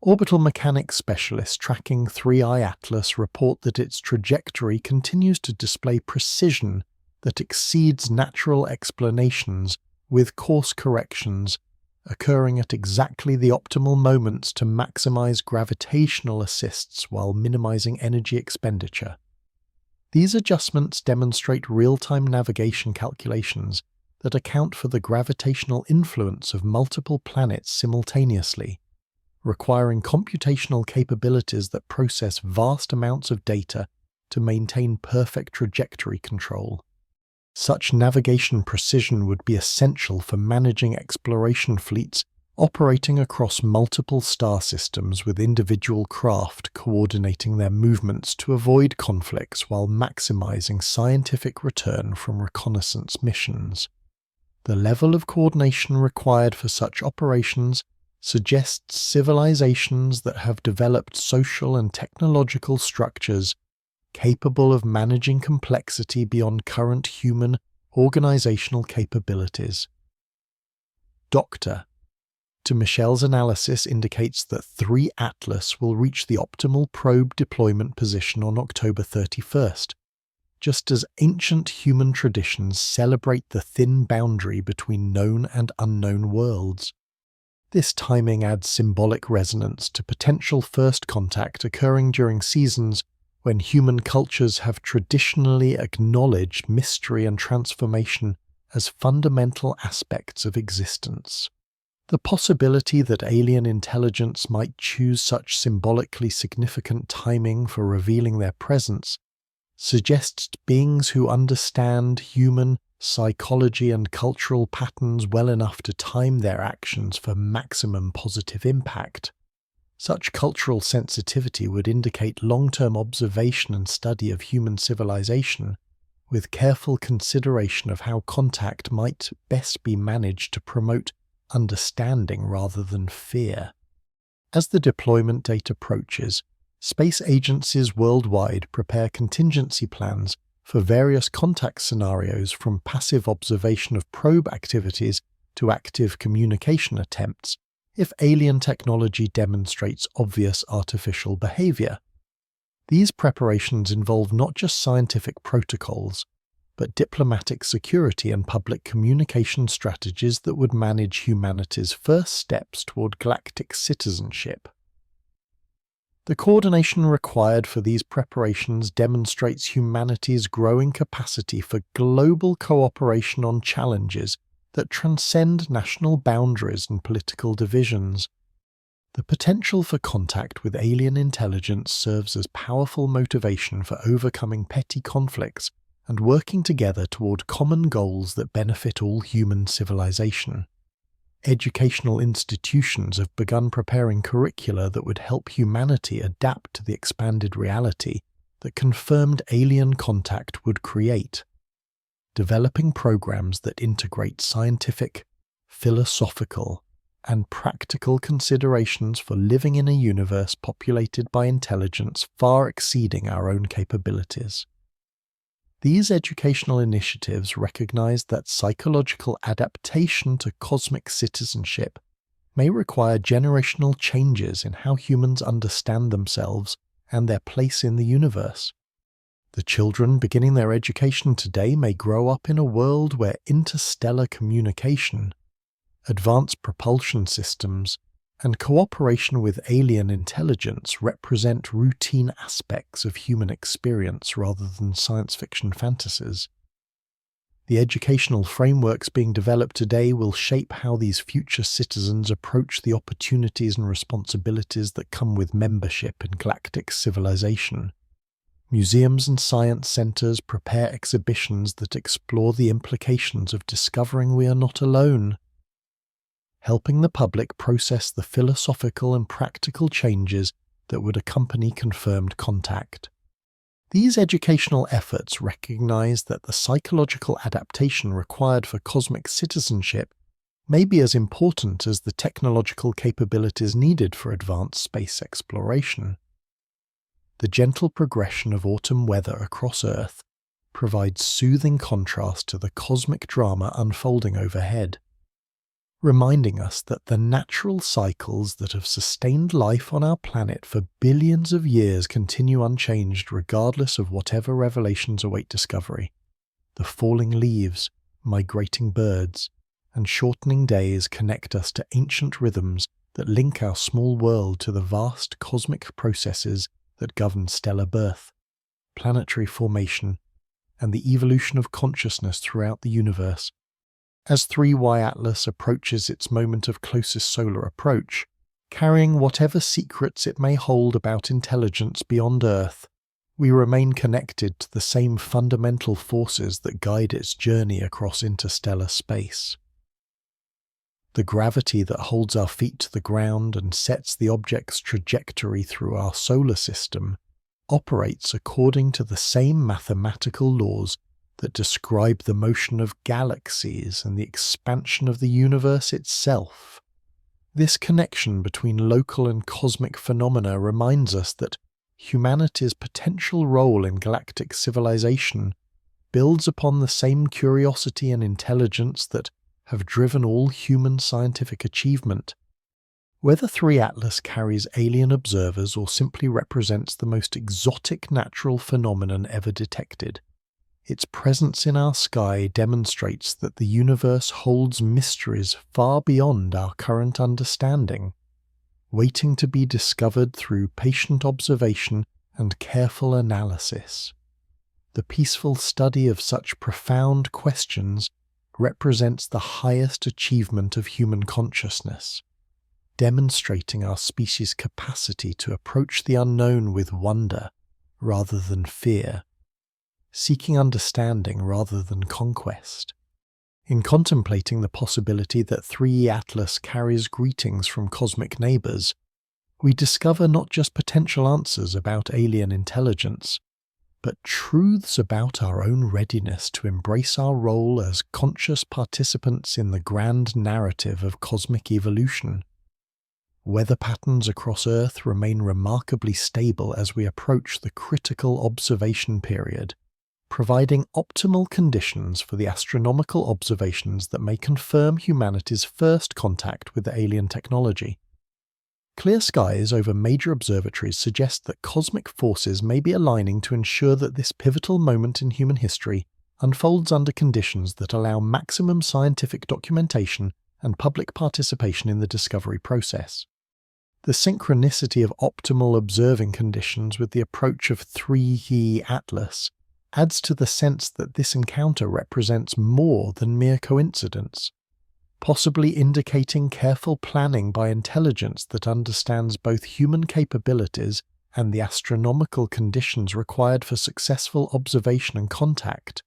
Orbital mechanics specialists tracking 3I Atlas report that its trajectory continues to display precision that exceeds natural explanations, with course corrections occurring at exactly the optimal moments to maximize gravitational assists while minimizing energy expenditure. These adjustments demonstrate real-time navigation calculations that account for the gravitational influence of multiple planets simultaneously, requiring computational capabilities that process vast amounts of data to maintain perfect trajectory control. Such navigation precision would be essential for managing exploration fleets operating across multiple star systems with individual craft coordinating their movements to avoid conflicts while maximizing scientific return from reconnaissance missions. The level of coordination required for such operations suggests civilizations that have developed social and technological structures capable of managing complexity beyond current human organizational capabilities. Doctor. to Michel's analysis indicates that 3 Atlas will reach the optimal probe deployment position on October 31st, just as ancient human traditions celebrate the thin boundary between known and unknown worlds. This timing adds symbolic resonance to potential first contact occurring during seasons when human cultures have traditionally acknowledged mystery and transformation as fundamental aspects of existence. The possibility that alien intelligence might choose such symbolically significant timing for revealing their presence suggests beings who understand human psychology and cultural patterns well enough to time their actions for maximum positive impact. Such cultural sensitivity would indicate long-term observation and study of human civilization, with careful consideration of how contact might best be managed to promote understanding rather than fear. As the deployment date approaches, space agencies worldwide prepare contingency plans for various contact scenarios, from passive observation of probe activities to active communication attempts, if alien technology demonstrates obvious artificial behavior. These preparations involve not just scientific protocols, but diplomatic security and public communication strategies that would manage humanity's first steps toward galactic citizenship. The coordination required for these preparations demonstrates humanity's growing capacity for global cooperation on challenges that transcend national boundaries and political divisions. The potential for contact with alien intelligence serves as powerful motivation for overcoming petty conflicts and working together toward common goals that benefit all human civilization. Educational institutions have begun preparing curricula that would help humanity adapt to the expanded reality that confirmed alien contact would create. Developing programs that integrate scientific, philosophical, and practical considerations for living in a universe populated by intelligence far exceeding our own capabilities. These educational initiatives recognize that psychological adaptation to cosmic citizenship may require generational changes in how humans understand themselves and their place in the universe. The children beginning their education today may grow up in a world where interstellar communication, advanced propulsion systems, and cooperation with alien intelligence represent routine aspects of human experience rather than science fiction fantasies. The educational frameworks being developed today will shape how these future citizens approach the opportunities and responsibilities that come with membership in galactic civilization. Museums and science centers prepare exhibitions that explore the implications of discovering we are not alone, helping the public process the philosophical and practical changes that would accompany confirmed contact. These educational efforts recognize that the psychological adaptation required for cosmic citizenship may be as important as the technological capabilities needed for advanced space exploration. The gentle progression of autumn weather across Earth provides soothing contrast to the cosmic drama unfolding overhead, reminding us that the natural cycles that have sustained life on our planet for billions of years continue unchanged regardless of whatever revelations await discovery. The falling leaves, migrating birds, and shortening days connect us to ancient rhythms that link our small world to the vast cosmic processes that govern stellar birth, planetary formation, and the evolution of consciousness throughout the universe. As 3Y Atlas approaches its moment of closest solar approach, carrying whatever secrets it may hold about intelligence beyond Earth, we remain connected to the same fundamental forces that guide its journey across interstellar space. The gravity that holds our feet to the ground and sets the object's trajectory through our solar system operates according to the same mathematical laws that describe the motion of galaxies and the expansion of the universe itself. This connection between local and cosmic phenomena reminds us that humanity's potential role in galactic civilization builds upon the same curiosity and intelligence that have driven all human scientific achievement Whether 3 Atlas carries alien observers or simply represents the most exotic natural phenomenon ever detected, its presence in our sky demonstrates that the universe holds mysteries far beyond our current understanding, waiting to be discovered through patient observation and careful analysis. The peaceful study of such profound questions represents the highest achievement of human consciousness, demonstrating our species' capacity to approach the unknown with wonder rather than fear, seeking understanding rather than conquest. In contemplating the possibility that 3E Atlas carries greetings from cosmic neighbors, we discover not just potential answers about alien intelligence, but truths about our own readiness to embrace our role as conscious participants in the grand narrative of cosmic evolution. Weather patterns across Earth remain remarkably stable as we approach the critical observation period, providing optimal conditions for the astronomical observations that may confirm humanity's first contact with alien technology. Clear skies over major observatories suggest that cosmic forces may be aligning to ensure that this pivotal moment in human history unfolds under conditions that allow maximum scientific documentation and public participation in the discovery process. The synchronicity of optimal observing conditions with the approach of 3E Atlas adds to the sense that this encounter represents more than mere coincidence, possibly indicating careful planning by intelligence that understands both human capabilities and the astronomical conditions required for successful observation and contact.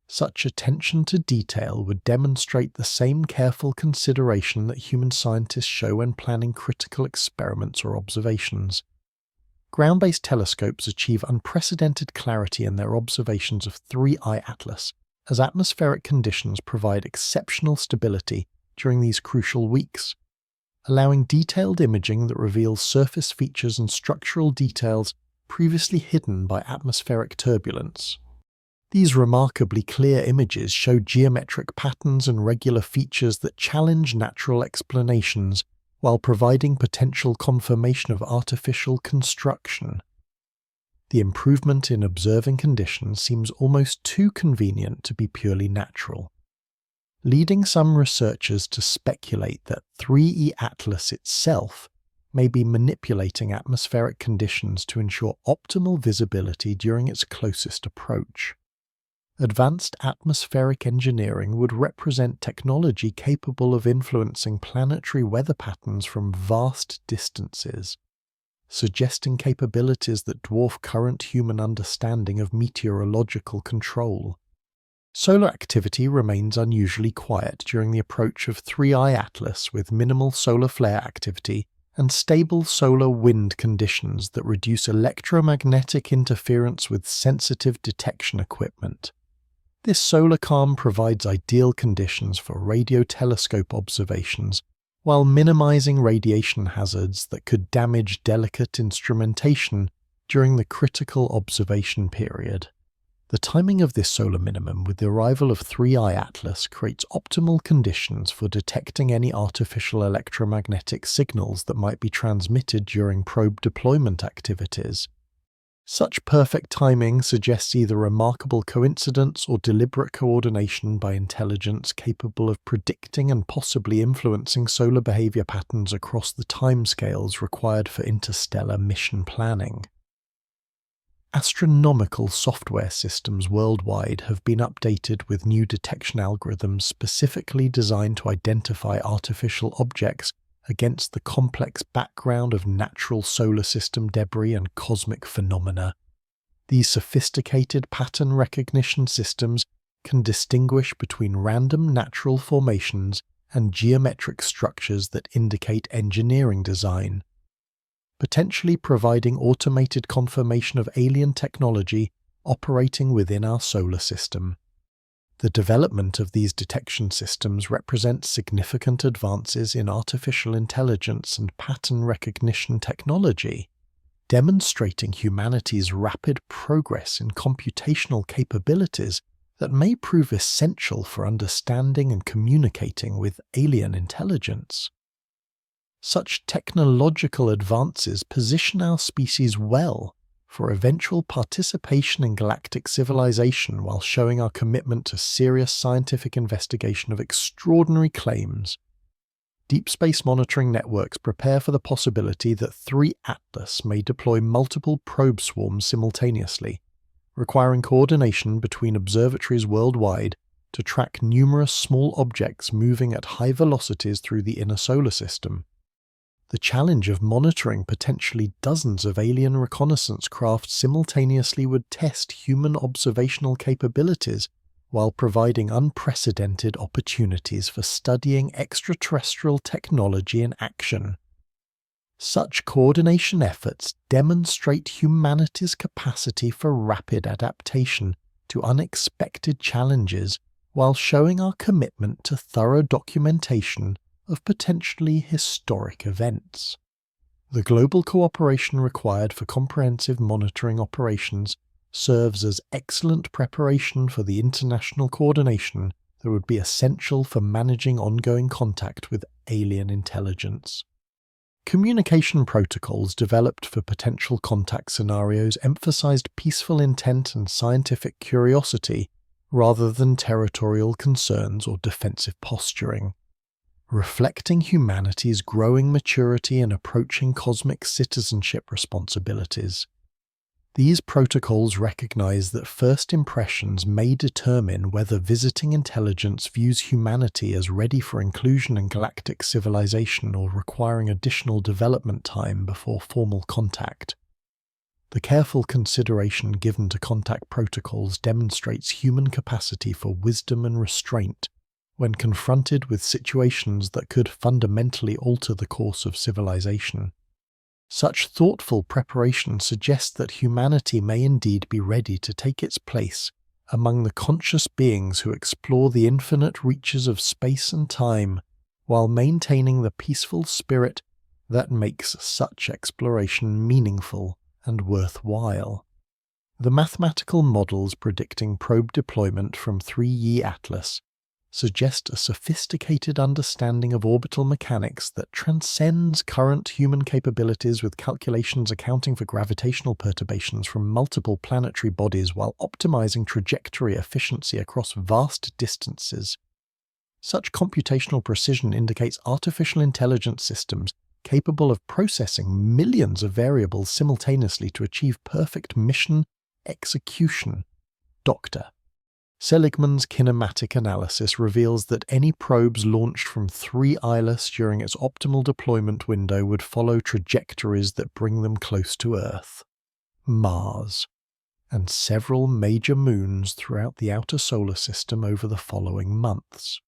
Such attention to detail would demonstrate the same careful consideration that human scientists show when planning critical experiments or observations. Ground-based telescopes achieve unprecedented clarity in their observations of 3I Atlas, as atmospheric conditions provide exceptional stability during these crucial weeks, allowing detailed imaging that reveals surface features and structural details previously hidden by atmospheric turbulence. These remarkably clear images show geometric patterns and regular features that challenge natural explanations while providing potential confirmation of artificial construction. The improvement in observing conditions seems almost too convenient to be purely natural, leading some researchers to speculate that 3E Atlas itself may be manipulating atmospheric conditions to ensure optimal visibility during its closest approach. Advanced atmospheric engineering would represent technology capable of influencing planetary weather patterns from vast distances, suggesting capabilities that dwarf current human understanding of meteorological control. Solar activity remains unusually quiet during the approach of 3I Atlas, with minimal solar flare activity and stable solar wind conditions that reduce electromagnetic interference with sensitive detection equipment. This solar calm provides ideal conditions for radio telescope observations, while minimizing radiation hazards that could damage delicate instrumentation during the critical observation period. The timing of this solar minimum with the arrival of 3I Atlas creates optimal conditions for detecting any artificial electromagnetic signals that might be transmitted during probe deployment activities. Such perfect timing suggests either remarkable coincidence or deliberate coordination by intelligence capable of predicting and possibly influencing solar behavior patterns across the timescales required for interstellar mission planning. Astronomical software systems worldwide have been updated with new detection algorithms specifically designed to identify artificial objects against the complex background of natural solar system debris and cosmic phenomena. These sophisticated pattern recognition systems can distinguish between random natural formations and geometric structures that indicate engineering design, potentially providing automated confirmation of alien technology operating within our solar system. The development of these detection systems represents significant advances in artificial intelligence and pattern recognition technology, demonstrating humanity's rapid progress in computational capabilities that may prove essential for understanding and communicating with alien intelligence. Such technological advances position our species well for eventual participation in galactic civilization while showing our commitment to serious scientific investigation of extraordinary claims. Deep space monitoring networks prepare for the possibility that 3 Atlas may deploy multiple probe swarms simultaneously, requiring coordination between observatories worldwide to track numerous small objects moving at high velocities through the inner solar system. The challenge of monitoring potentially dozens of alien reconnaissance craft simultaneously would test human observational capabilities while providing unprecedented opportunities for studying extraterrestrial technology in action. Such coordination efforts demonstrate humanity's capacity for rapid adaptation to unexpected challenges while showing our commitment to thorough documentation of potentially historic events. The global cooperation required for comprehensive monitoring operations serves as excellent preparation for the international coordination that would be essential for managing ongoing contact with alien intelligence. Communication protocols developed for potential contact scenarios emphasized peaceful intent and scientific curiosity rather than territorial concerns or defensive posturing, reflecting humanity's growing maturity and approaching cosmic citizenship responsibilities. These protocols recognize that first impressions may determine whether visiting intelligence views humanity as ready for inclusion in galactic civilization or requiring additional development time before formal contact. The careful consideration given to contact protocols demonstrates human capacity for wisdom and restraint when confronted with situations that could fundamentally alter the course of civilization. Such thoughtful preparation suggests that humanity may indeed be ready to take its place among the conscious beings who explore the infinite reaches of space and time while maintaining the peaceful spirit that makes such exploration meaningful and worthwhile. The mathematical models predicting probe deployment from 3E Atlas suggest a sophisticated understanding of orbital mechanics that transcends current human capabilities, with calculations accounting for gravitational perturbations from multiple planetary bodies while optimizing trajectory efficiency across vast distances. Such computational precision indicates artificial intelligence systems capable of processing millions of variables simultaneously to achieve perfect mission execution. Dr. Seligman's kinematic analysis reveals that any probes launched from 3 Atlas during its optimal deployment window would follow trajectories that bring them close to Earth, Mars, and several major moons throughout the outer solar system over the following months.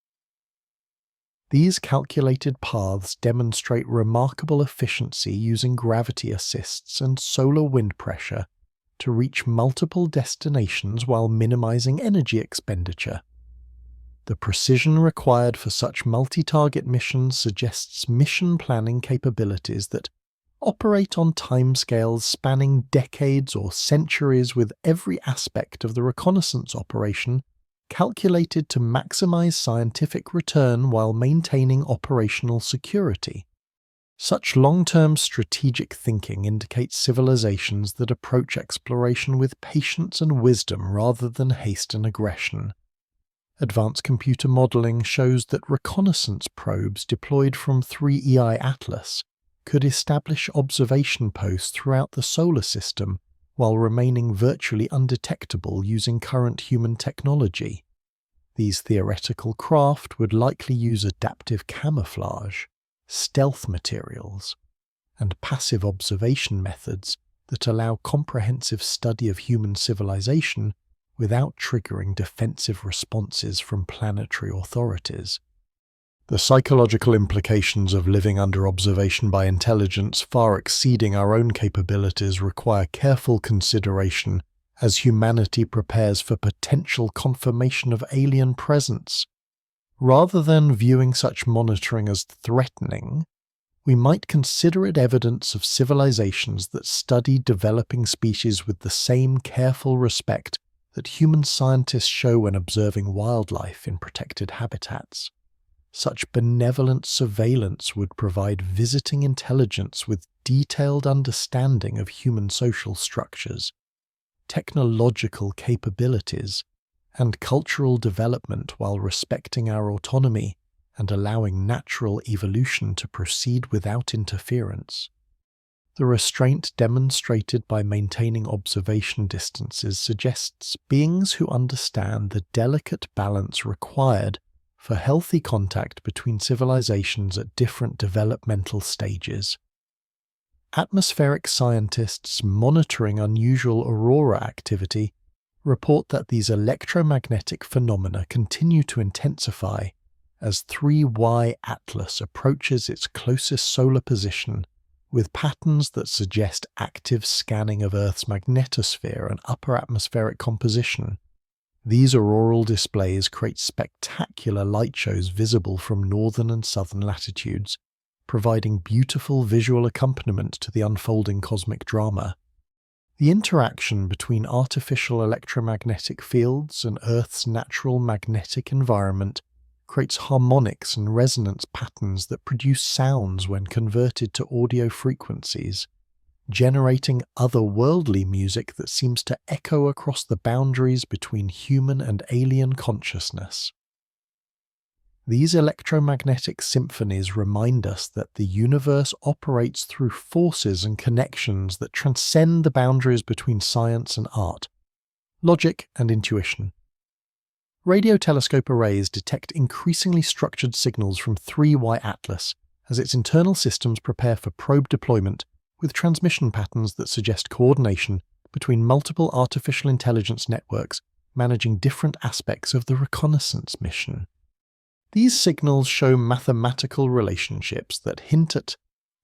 These calculated paths demonstrate remarkable efficiency using gravity assists and solar wind pressure to reach multiple destinations while minimizing energy expenditure. The precision required for such multi-target missions suggests mission planning capabilities that operate on timescales spanning decades or centuries, with every aspect of the reconnaissance operation calculated to maximize scientific return while maintaining operational security. Such long-term strategic thinking indicates civilizations that approach exploration with patience and wisdom rather than haste and aggression. Advanced computer modeling shows that reconnaissance probes deployed from 3EI Atlas could establish observation posts throughout the solar system while remaining virtually undetectable using current human technology. These theoretical craft would likely use adaptive camouflage, stealth materials, and passive observation methods that allow comprehensive study of human civilization without triggering defensive responses from planetary authorities. The psychological implications of living under observation by intelligence far exceeding our own capabilities require careful consideration as humanity prepares for potential confirmation of alien presence. Rather than viewing such monitoring as threatening, we might consider it evidence of civilizations that study developing species with the same careful respect that human scientists show when observing wildlife in protected habitats. Such benevolent surveillance would provide visiting intelligence with detailed understanding of human social structures, technological capabilities, and cultural development while respecting our autonomy and allowing natural evolution to proceed without interference. The restraint demonstrated by maintaining observation distances suggests beings who understand the delicate balance required for healthy contact between civilizations at different developmental stages. Atmospheric scientists monitoring unusual aurora activity report that these electromagnetic phenomena continue to intensify as 3Y Atlas approaches its closest solar position, with patterns that suggest active scanning of Earth's magnetosphere and upper atmospheric composition. These auroral displays create spectacular light shows visible from northern and southern latitudes, providing beautiful visual accompaniment to the unfolding cosmic drama. The interaction between artificial electromagnetic fields and Earth's natural magnetic environment creates harmonics and resonance patterns that produce sounds when converted to audio frequencies, generating otherworldly music that seems to echo across the boundaries between human and alien consciousness. These electromagnetic symphonies remind us that the universe operates through forces and connections that transcend the boundaries between science and art, logic and intuition. Radio telescope arrays detect increasingly structured signals from 3Y Atlas as its internal systems prepare for probe deployment, with transmission patterns that suggest coordination between multiple artificial intelligence networks managing different aspects of the reconnaissance mission. These signals show mathematical relationships that hint at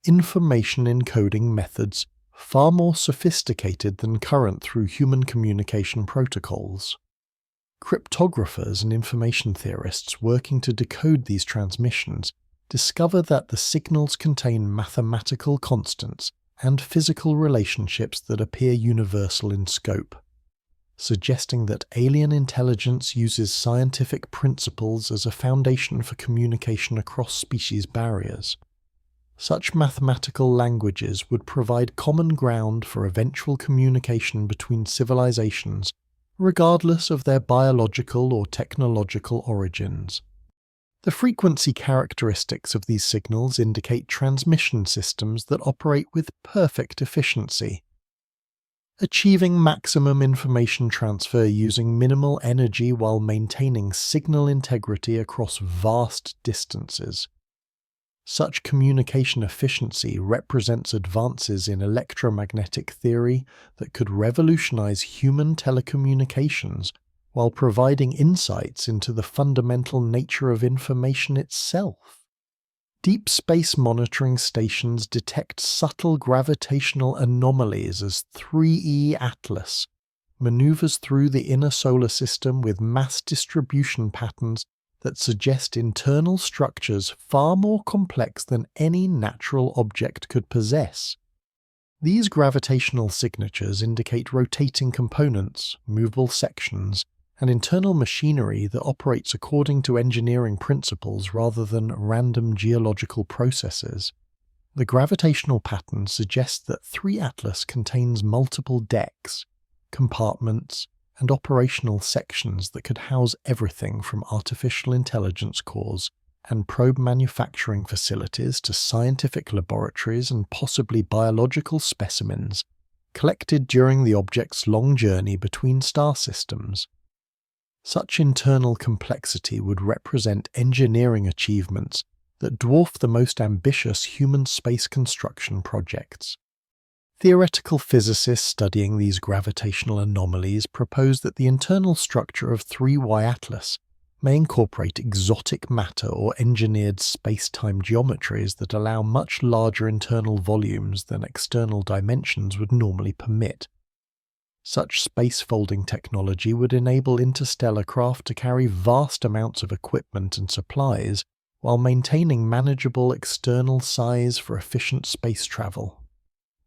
information encoding methods far more sophisticated than current through human communication protocols. Cryptographers and information theorists working to decode these transmissions discover that the signals contain mathematical constants and physical relationships that appear universal in scope, suggesting that alien intelligence uses scientific principles as a foundation for communication across species barriers. Such mathematical languages would provide common ground for eventual communication between civilizations, regardless of their biological or technological origins. The frequency characteristics of these signals indicate transmission systems that operate with perfect efficiency, achieving maximum information transfer using minimal energy while maintaining signal integrity across vast distances. Such communication efficiency represents advances in electromagnetic theory that could revolutionize human telecommunications while providing insights into the fundamental nature of information itself. Deep space monitoring stations detect subtle gravitational anomalies as 3E Atlas maneuvers through the inner solar system with mass distribution patterns that suggest internal structures far more complex than any natural object could possess. These gravitational signatures indicate rotating components, movable sections, and internal machinery that operates according to engineering principles rather than random geological processes. The gravitational pattern suggests that 3 Atlas contains multiple decks, compartments, and operational sections that could house everything from artificial intelligence cores and probe manufacturing facilities to scientific laboratories and possibly biological specimens collected during the object's long journey between star systems. Such internal complexity would represent engineering achievements that dwarf the most ambitious human space construction projects. Theoretical physicists studying these gravitational anomalies propose that the internal structure of 3Y Atlas may incorporate exotic matter or engineered space-time geometries that allow much larger internal volumes than external dimensions would normally permit. Such space-folding technology would enable interstellar craft to carry vast amounts of equipment and supplies while maintaining manageable external size for efficient space travel.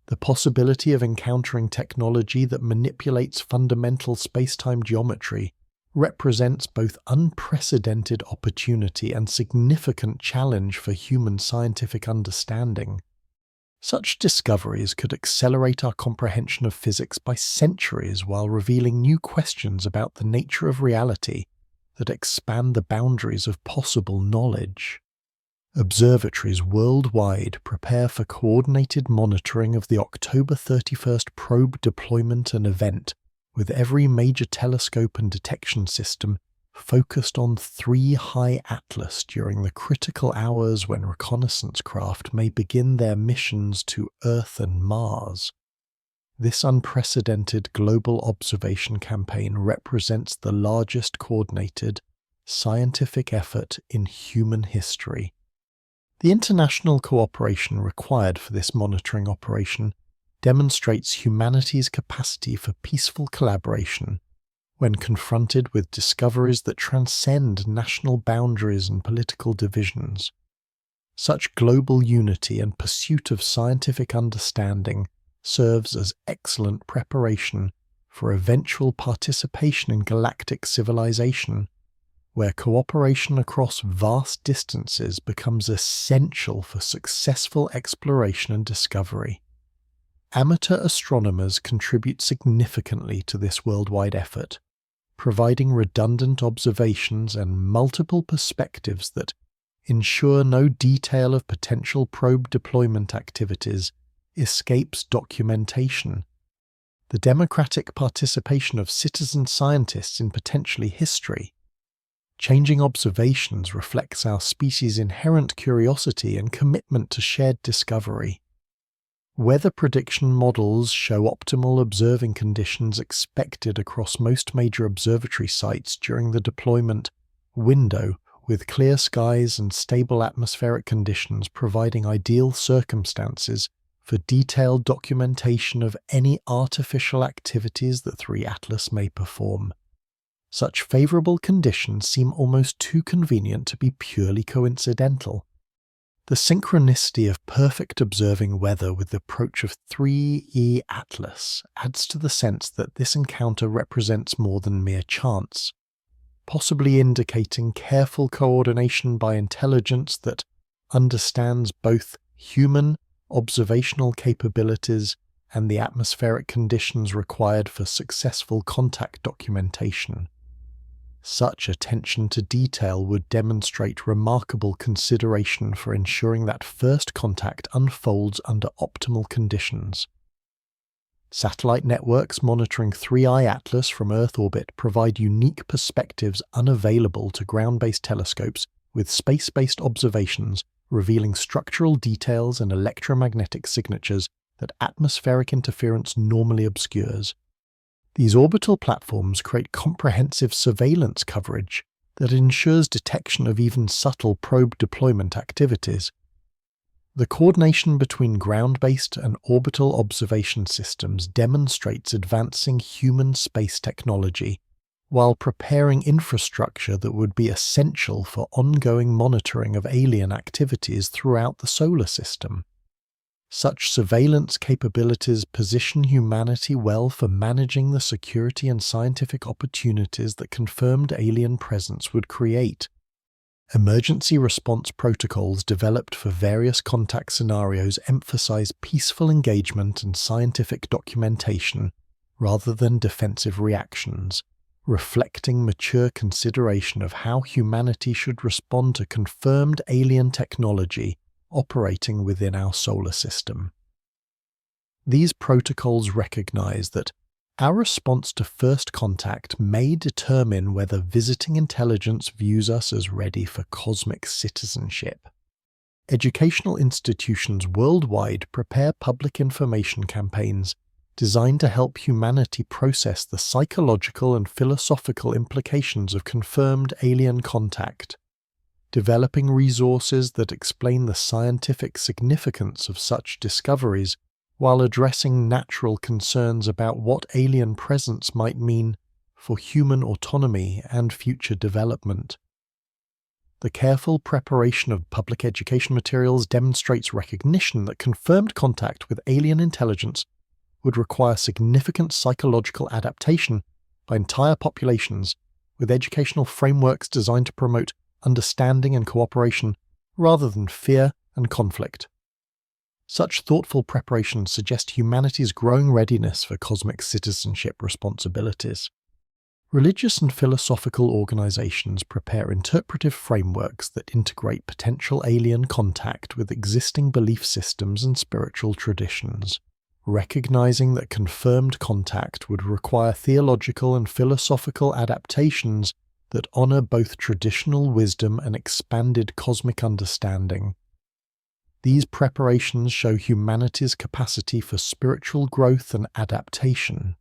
The possibility of encountering technology that manipulates fundamental space-time geometry represents both unprecedented opportunity and significant challenge for human scientific understanding. Such discoveries could accelerate our comprehension of physics by centuries while revealing new questions about the nature of reality that expand the boundaries of possible knowledge. Observatories worldwide prepare for coordinated monitoring of the October 31st probe deployment and event, with every major telescope and detection system focused on 3 High Atlas during the critical hours when reconnaissance craft may begin their missions to Earth and Mars. This unprecedented global observation campaign represents the largest coordinated scientific effort in human history. The international cooperation required for this monitoring operation demonstrates humanity's capacity for peaceful collaboration when confronted with discoveries that transcend national boundaries and political divisions. Such global unity and pursuit of scientific understanding serves as excellent preparation for eventual participation in galactic civilization, where cooperation across vast distances becomes essential for successful exploration and discovery. Amateur astronomers contribute significantly to this worldwide effort, providing redundant observations and multiple perspectives that ensure no detail of potential probe deployment activities escapes documentation. The democratic participation of citizen scientists in potentially history. Changing observations reflects our species' inherent curiosity and commitment to shared discovery. Weather prediction models show optimal observing conditions expected across most major observatory sites during the deployment window, with clear skies and stable atmospheric conditions providing ideal circumstances for detailed documentation of any artificial activities that 3 Atlas may perform. Such favorable conditions seem almost too convenient to be purely coincidental. The synchronicity of perfect observing weather with the approach of 3E Atlas adds to the sense that this encounter represents more than mere chance, possibly indicating careful coordination by intelligence that understands both human observational capabilities and the atmospheric conditions required for successful contact documentation. Such attention to detail would demonstrate remarkable consideration for ensuring that first contact unfolds under optimal conditions. Satellite networks monitoring 3I Atlas from Earth orbit provide unique perspectives unavailable to ground-based telescopes with space-based observations revealing structural details and electromagnetic signatures that atmospheric interference normally obscures. These orbital platforms create comprehensive surveillance coverage that ensures detection of even subtle probe deployment activities. The coordination between ground-based and orbital observation systems demonstrates advancing human space technology, while preparing infrastructure that would be essential for ongoing monitoring of alien activities throughout the solar system. Such surveillance capabilities position humanity well for managing the security and scientific opportunities that confirmed alien presence would create. Emergency response protocols developed for various contact scenarios emphasize peaceful engagement and scientific documentation rather than defensive reactions, reflecting mature consideration of how humanity should respond to confirmed alien technology operating within our solar system. These protocols recognize that our response to first contact may determine whether visiting intelligence views us as ready for cosmic citizenship. Educational institutions worldwide prepare public information campaigns designed to help humanity process the psychological and philosophical implications of confirmed alien contact, developing resources that explain the scientific significance of such discoveries while addressing natural concerns about what alien presence might mean for human autonomy and future development. The careful preparation of public education materials demonstrates recognition that confirmed contact with alien intelligence would require significant psychological adaptation by entire populations, with educational frameworks designed to promote understanding and cooperation rather than fear and conflict. Such thoughtful preparations suggest humanity's growing readiness for cosmic citizenship responsibilities. Religious and philosophical organizations prepare interpretive frameworks that integrate potential alien contact with existing belief systems and spiritual traditions, recognizing that confirmed contact would require theological and philosophical adaptations that honor both traditional wisdom and expanded cosmic understanding. These preparations show humanity's capacity for spiritual growth and adaptation.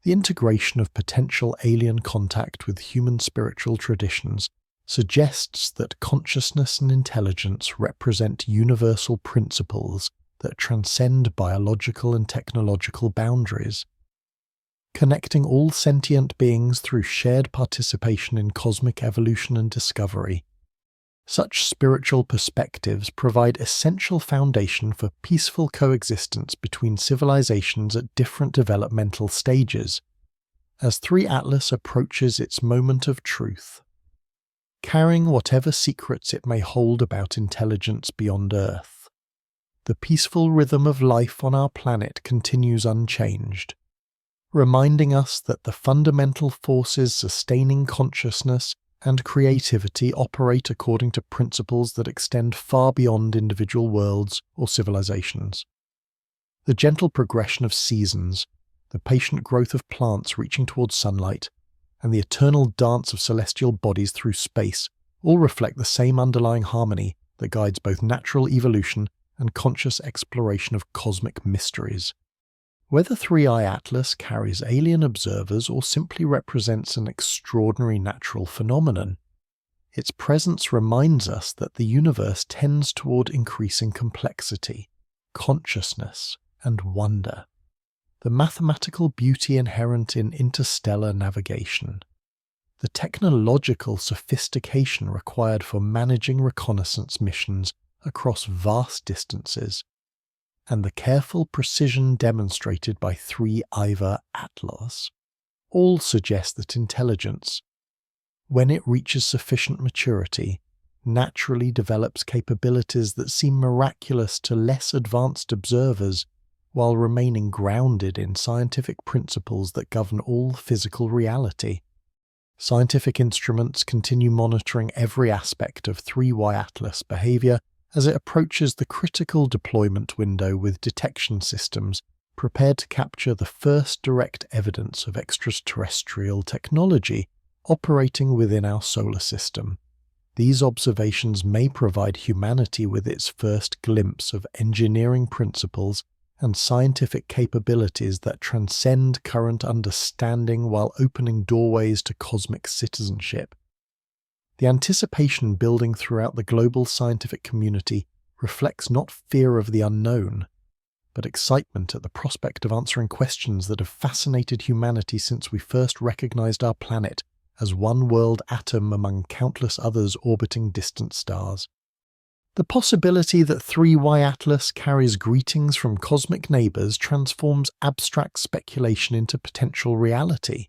The integration of potential alien contact with human spiritual traditions suggests that consciousness and intelligence represent universal principles that transcend biological and technological boundaries, connecting all sentient beings through shared participation in cosmic evolution and discovery. Such spiritual perspectives provide essential foundation for peaceful coexistence between civilizations at different developmental stages, as 3 Atlas approaches its moment of truth. Carrying whatever secrets it may hold about intelligence beyond Earth, the peaceful rhythm of life on our planet continues unchanged, reminding us that the fundamental forces sustaining consciousness and creativity operate according to principles that extend far beyond individual worlds or civilizations. The gentle progression of seasons, the patient growth of plants reaching towards sunlight, and the eternal dance of celestial bodies through space all reflect the same underlying harmony that guides both natural evolution and conscious exploration of cosmic mysteries. Whether 3i Atlas carries alien observers or simply represents an extraordinary natural phenomenon, its presence reminds us that the universe tends toward increasing complexity, consciousness, and wonder. The mathematical beauty inherent in interstellar navigation, the technological sophistication required for managing reconnaissance missions across vast distances, and the careful precision demonstrated by 3i Atlas, all suggest that intelligence, when it reaches sufficient maturity, naturally develops capabilities that seem miraculous to less advanced observers while remaining grounded in scientific principles that govern all physical reality. Scientific instruments continue monitoring every aspect of 3i Atlas behavior as it approaches the critical deployment window with detection systems prepared to capture the first direct evidence of extraterrestrial technology operating within our solar system. These observations may provide humanity with its first glimpse of engineering principles and scientific capabilities that transcend current understanding while opening doorways to cosmic citizenship. The anticipation building throughout the global scientific community reflects not fear of the unknown, but excitement at the prospect of answering questions that have fascinated humanity since we first recognized our planet as one world atom among countless others orbiting distant stars. The possibility that 3i Atlas carries greetings from cosmic neighbors transforms abstract speculation into potential reality.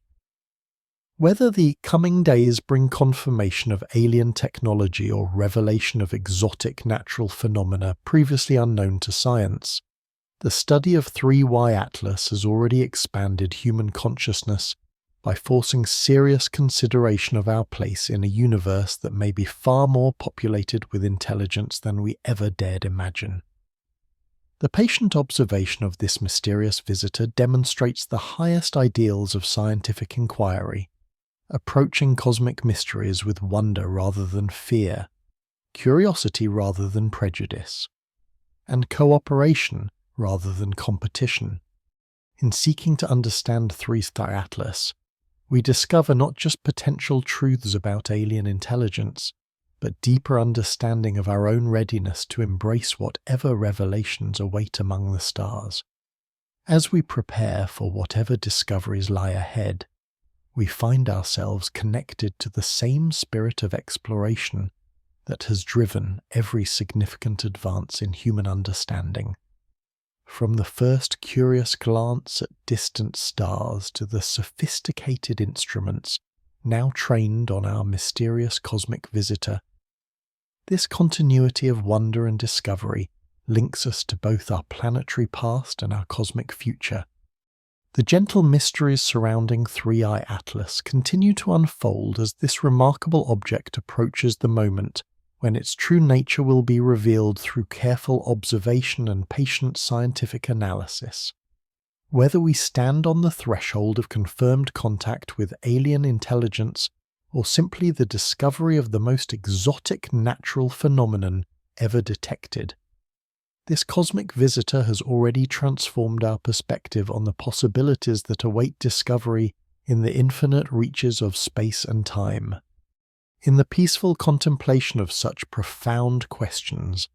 Whether the coming days bring confirmation of alien technology or revelation of exotic natural phenomena previously unknown to science, the study of 3i Atlas has already expanded human consciousness by forcing serious consideration of our place in a universe that may be far more populated with intelligence than we ever dared imagine. The patient observation of this mysterious visitor demonstrates the highest ideals of scientific inquiry, approaching cosmic mysteries with wonder rather than fear, curiosity rather than prejudice, and cooperation rather than competition. In seeking to understand 3i Atlas, we discover not just potential truths about alien intelligence, but deeper understanding of our own readiness to embrace whatever revelations await among the stars. As we prepare for whatever discoveries lie ahead, we find ourselves connected to the same spirit of exploration that has driven every significant advance in human understanding. From the first curious glance at distant stars to the sophisticated instruments now trained on our mysterious cosmic visitor. This continuity of wonder and discovery links us to both our planetary past and our cosmic future. The gentle mysteries surrounding 3i Atlas continue to unfold as this remarkable object approaches the moment when its true nature will be revealed through careful observation and patient scientific analysis. Whether we stand on the threshold of confirmed contact with alien intelligence or simply the discovery of the most exotic natural phenomenon ever detected, this cosmic visitor has already transformed our perspective on the possibilities that await discovery in the infinite reaches of space and time. In the peaceful contemplation of such profound questions,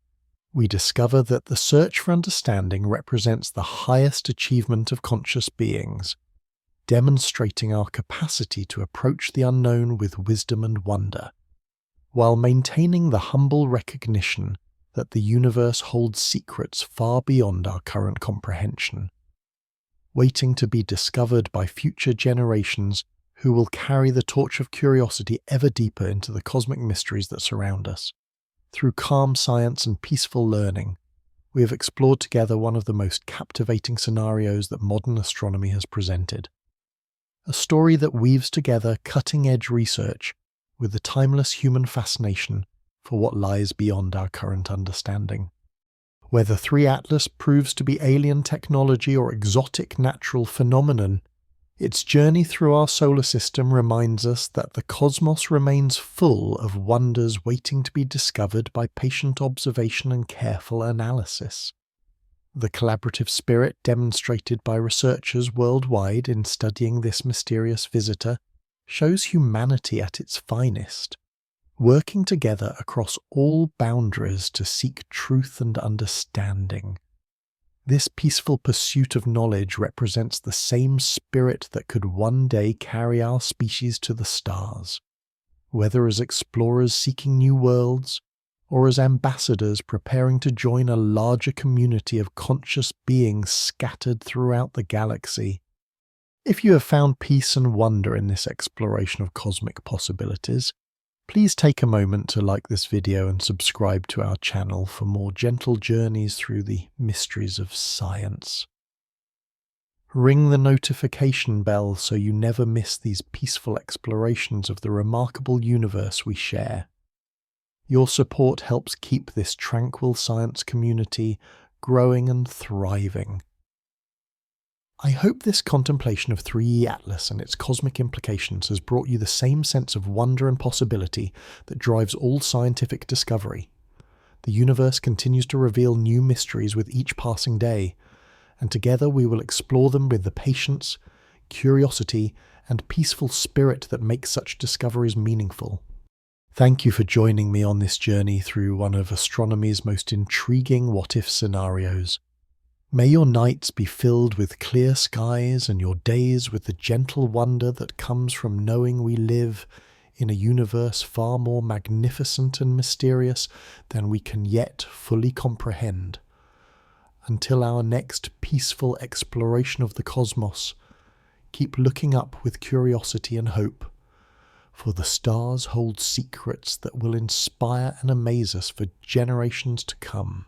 we discover that the search for understanding represents the highest achievement of conscious beings, demonstrating our capacity to approach the unknown with wisdom and wonder, while maintaining the humble recognition that the universe holds secrets far beyond our current comprehension, waiting to be discovered by future generations who will carry the torch of curiosity ever deeper into the cosmic mysteries that surround us. Through calm science and peaceful learning, we have explored together one of the most captivating scenarios that modern astronomy has presented. A story that weaves together cutting-edge research with the timeless human fascination for what lies beyond our current understanding. Whether 3 Atlas proves to be alien technology or exotic natural phenomenon, its journey through our solar system reminds us that the cosmos remains full of wonders waiting to be discovered by patient observation and careful analysis. The collaborative spirit demonstrated by researchers worldwide in studying this mysterious visitor shows humanity at its finest, working together across all boundaries to seek truth and understanding. This peaceful pursuit of knowledge represents the same spirit that could one day carry our species to the stars, whether as explorers seeking new worlds, or as ambassadors preparing to join a larger community of conscious beings scattered throughout the galaxy. If you have found peace and wonder in this exploration of cosmic possibilities, please take a moment to like this video and subscribe to our channel for more gentle journeys through the mysteries of science. Ring the notification bell so you never miss these peaceful explorations of the remarkable universe we share. Your support helps keep this tranquil science community growing and thriving. I hope this contemplation of 3i Atlas and its cosmic implications has brought you the same sense of wonder and possibility that drives all scientific discovery. The universe continues to reveal new mysteries with each passing day, and together we will explore them with the patience, curiosity, and peaceful spirit that makes such discoveries meaningful. Thank you for joining me on this journey through one of astronomy's most intriguing what-if scenarios. May your nights be filled with clear skies and your days with the gentle wonder that comes from knowing we live in a universe far more magnificent and mysterious than we can yet fully comprehend. Until our next peaceful exploration of the cosmos, keep looking up with curiosity and hope, for the stars hold secrets that will inspire and amaze us for generations to come.